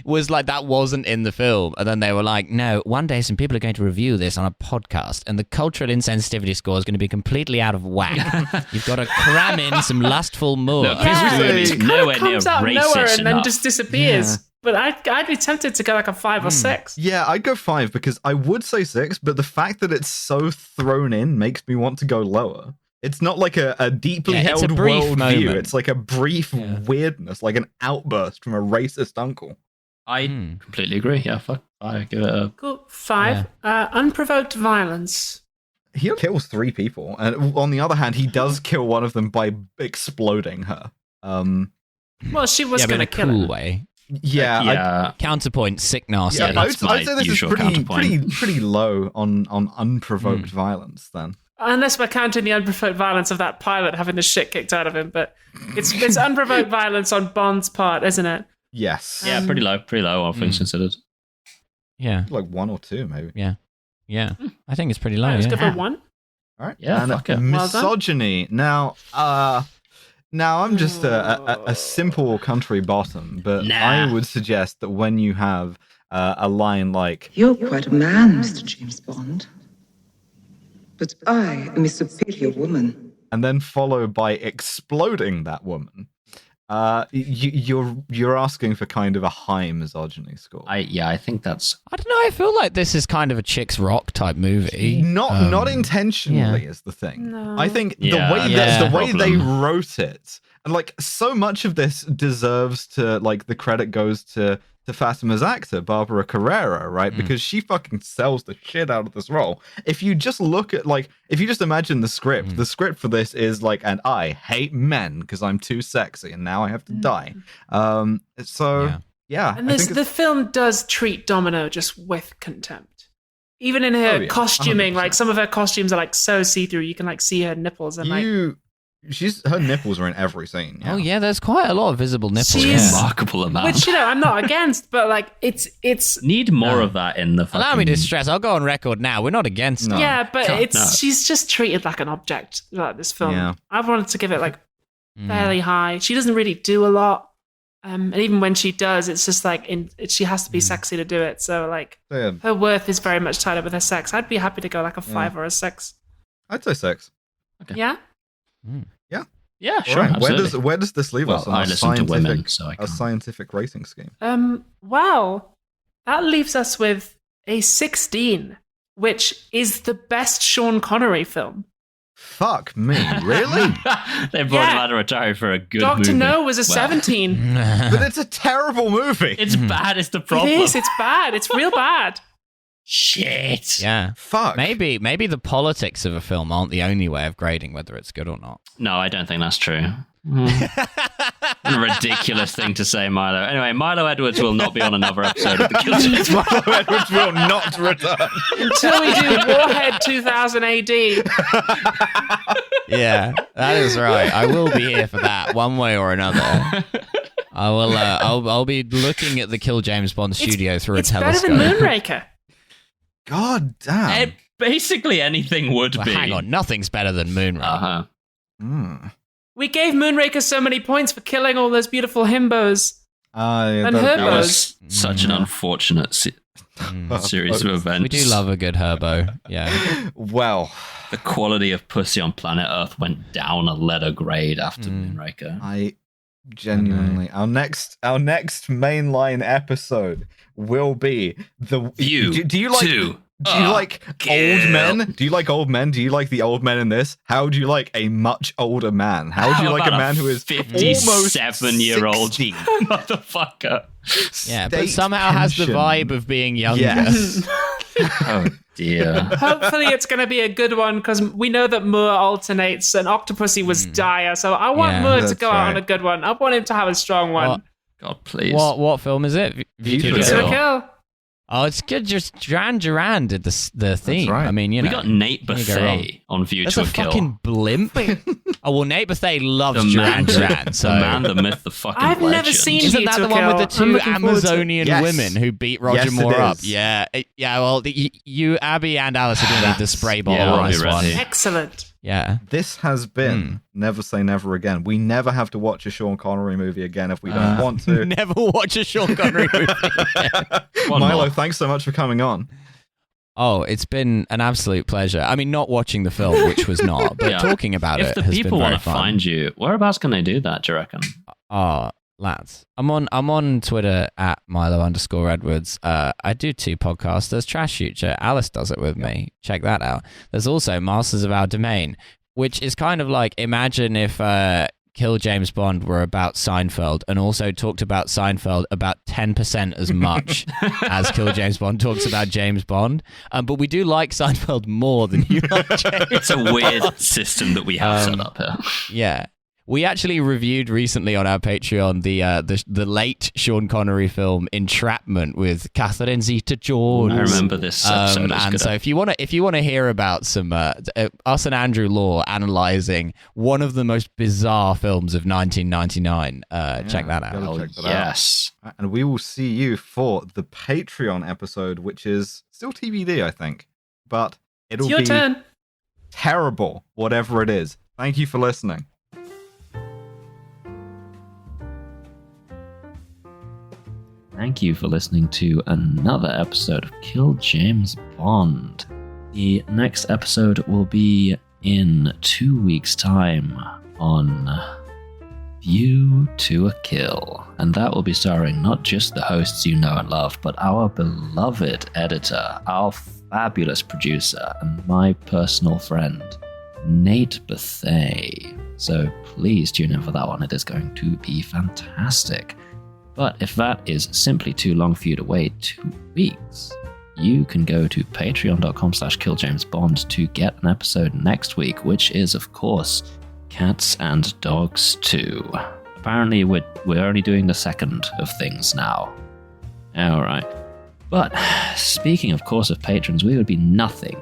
was like that wasn't in the film. And then they were like, no, one day some people are going to review this on a podcast and the cultural insensitivity score is going to be completbe out of whack. You've got to cram in some lustful more. No, it nowhere comes out nowhere and then just disappears. Yeah. But I'd be tempted to go like a 5 or 6. Yeah, I'd go 5 because I would say 6, but the fact that it's so thrown in makes me want to go lower. It's not like a deeply held world view. It's like a brief weirdness, like an outburst from a racist uncle. I completely agree. Yeah, fuck. I give it a... Cool. 5. Unprovoked violence. He kills 3 people, and on the other hand, he does kill one of them by exploding her. Well, she was going to kill her. Way. Yeah. Counterpoint, sick nasty. Yeah, I'd say this is pretty low on unprovoked violence then. Unless we're counting the unprovoked violence of that pilot having the shit kicked out of him, but it's unprovoked violence on Bond's part, isn't it? Yes. Yeah, pretty low, all things considered. Yeah. Like 1 or 2, maybe. Yeah. I think it's pretty low. Let's go for 1. All right. Yeah, fuck it. Misogyny. Now, I'm just a simple country bottom, but I would suggest that when you have a line like... You're quite a man, Mr. James Bond. But I am a superior woman. And then followed by exploding that woman, you're asking for kind of a high misogyny score. I think that's... I don't know, I feel like this is kind of a chicks rock type movie. Not intentionally is the thing. No. I think the way they wrote it, and like so much of this deserves to, like, the credit goes to Fatima's actor, Barbara Carrera, right? Because she fucking sells the shit out of this role. If you just look at, like, if you just imagine the script for this is like, and I hate men because I'm too sexy and now I have to die. And the film does treat Domino just with contempt. Even in her costuming, 100%. Like some of her costumes are like so see-through, you can like see her nipples and her nipples are in every scene. Yeah. Oh yeah, there's quite a lot of visible nipples. Remarkable amount. Which, I'm not against, but like it's need more of that in the. Allow me to stress. I'll go on record now. We're not against. No. Yeah, but she's just treated like an object. Like this film, I wanted to give it like fairly high. She doesn't really do a lot, and even when she does, it's just like she has to be sexy to do it. So like her worth is very much tied up with her sex. I'd be happy to go like a 5 or a 6. I'd say 6. Okay. Yeah. Yeah, sure. Right. Where does this leave us on I listen to women, so I can. A scientific rating scheme? Well, that leaves us with a 16, which is the best Sean Connery film. Fuck me, really? They brought him out of retirement for a good movie. Dr. No was a 17. But it's a terrible movie. It's bad, it's the problem. It is, it's bad. It's real bad. Shit. Yeah. Fuck. Maybe the politics of a film aren't the only way of grading whether it's good or not. No, I don't think that's true. A ridiculous thing to say, Milo. Anyway, Milo Edwards will not be on another episode of The Killjoys. Milo Edwards will not return. Until we do Warhead 2000 AD. Yeah, that is right. I will be here for that, one way or another. I will. I'll be looking at the Kill James Bond studio through a telescope. It's better than Moonraker. God damn. Basically anything would be. Hang on, nothing's better than Moonraker. We gave Moonraker so many points for killing all those beautiful himbos and That herbos. was such an unfortunate series of events. We do love a good herbo. Yeah. Well, the quality of pussy on planet Earth went down a letter grade after Moonraker. I genuinely, our next mainline episode will be the View. Do you like? Do you like old men? Do you like old men? Do you like the old men in this? How do you like a much older man? How do you like a man who is 57-year-old motherfucker? Yeah, but somehow has the vibe of being younger. Yes. Oh dear. Hopefully it's going to be a good one because we know that Moore alternates and Octopussy was dire. So I want Moore to go out on a good one. I want him to have a strong one. God, please. What film is it? View to a Kill. Oh, it's good. Just Duran did the theme. right. I mean, We got Nate Bethea on View That's to a a Kill. fucking blimp. Oh, well, Nate Bethea loves Duran Duran. So. The man, the myth, the fucking I've legend. never seen Isn't View that to the a one with Kill. the two I'm looking forward to it. Amazonian Yes. women who beat Roger Yes, it Moore up? is. Yeah. Well, you, Abby, and Alice are going to need the spray bottle Yeah, on I'll be this one. ready. Excellent. Yeah. This has been Never Say Never Again. We never have to watch a Sean Connery movie again if we don't want to. Never watch a Sean Connery movie again. Milo, thanks so much for coming on. Oh, it's been an absolute pleasure. I mean, not watching the film, which was not, but talking about if it the has people been very want to fun. find you, whereabouts can they do that, do you reckon? Lads, I'm on Twitter at Milo_Edwards. I do 2 podcasts. There's Trash Future. Alice does it with me. Check that out. There's also Masters of Our Domain, which is kind of like, imagine if Kill James Bond were about Seinfeld and also talked about Seinfeld about 10% as much as Kill James Bond talks about James Bond. But we do like Seinfeld more than you like James It's a weird system that we have set up here. Yeah. We actually reviewed recently on our Patreon the late Sean Connery film Entrapment with Catherine Zeta-Jones. I remember this episode. And so if you want to hear about some us and Andrew Law analyzing one of the most bizarre films of 1999, check that out. Check that yes. out. And we will see you for the Patreon episode, which is still TBD, I think. But it'll It's your be turn. terrible, whatever it is. Thank you for listening. Thank you for listening to another episode of Kill James Bond. The next episode will be in 2 weeks' time on View to a Kill. And that will be starring not just the hosts you know and love, but our beloved editor, our fabulous producer, and my personal friend, Nate Bethea. So please tune in for that one. It is going to be fantastic. But if that is simply too long for you to wait 2 weeks, you can go to patreon.com/killjamesbond to get an episode next week, which is, of course, Cats and Dogs 2. Apparently, we're only doing the second of things now. Alright. But speaking, of course, of patrons, we would be nothing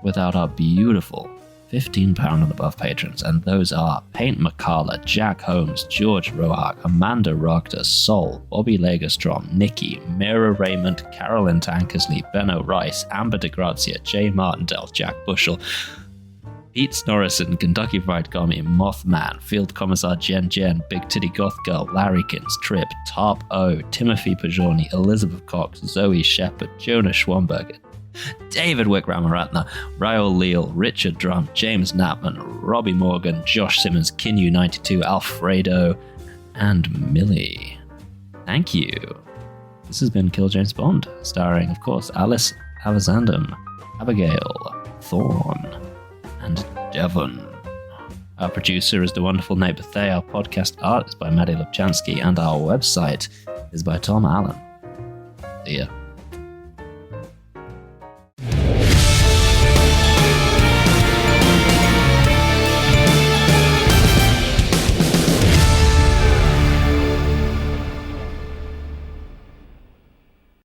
without our beautiful £15 and above patrons, and those are Paint McCalla, Jack Holmes, George Roark, Amanda Rogda, Sol, Bobby Lagerstrom, Nikki, Mira Raymond, Carolyn Tankersley, Benno Rice, Amber DeGrazia, Jay Martindale, Jack Bushell, Pete Snorrison, Kentucky Fried Gummy, Mothman, Field Commissar Jen, Big Titty Goth Girl, Larrykins, Trip, Tarp O, Timothy Pajorni, Elizabeth Cox, Zoe Shepard, Jonah Schwamberger, David Wickrameratna, Raul Leal, Richard Drum, James Knappman, Robbie Morgan, Josh Simmons, Kinyu92, Alfredo, and Millie. Thank you. This has been Kill James Bond, starring, of course, Alice Alexandrum, Abigail, Thorne, and Devon. Our producer is the wonderful Nate Bethea. Our podcast art is by Maddie Lubchansky, and our website is by Tom Allen. See ya.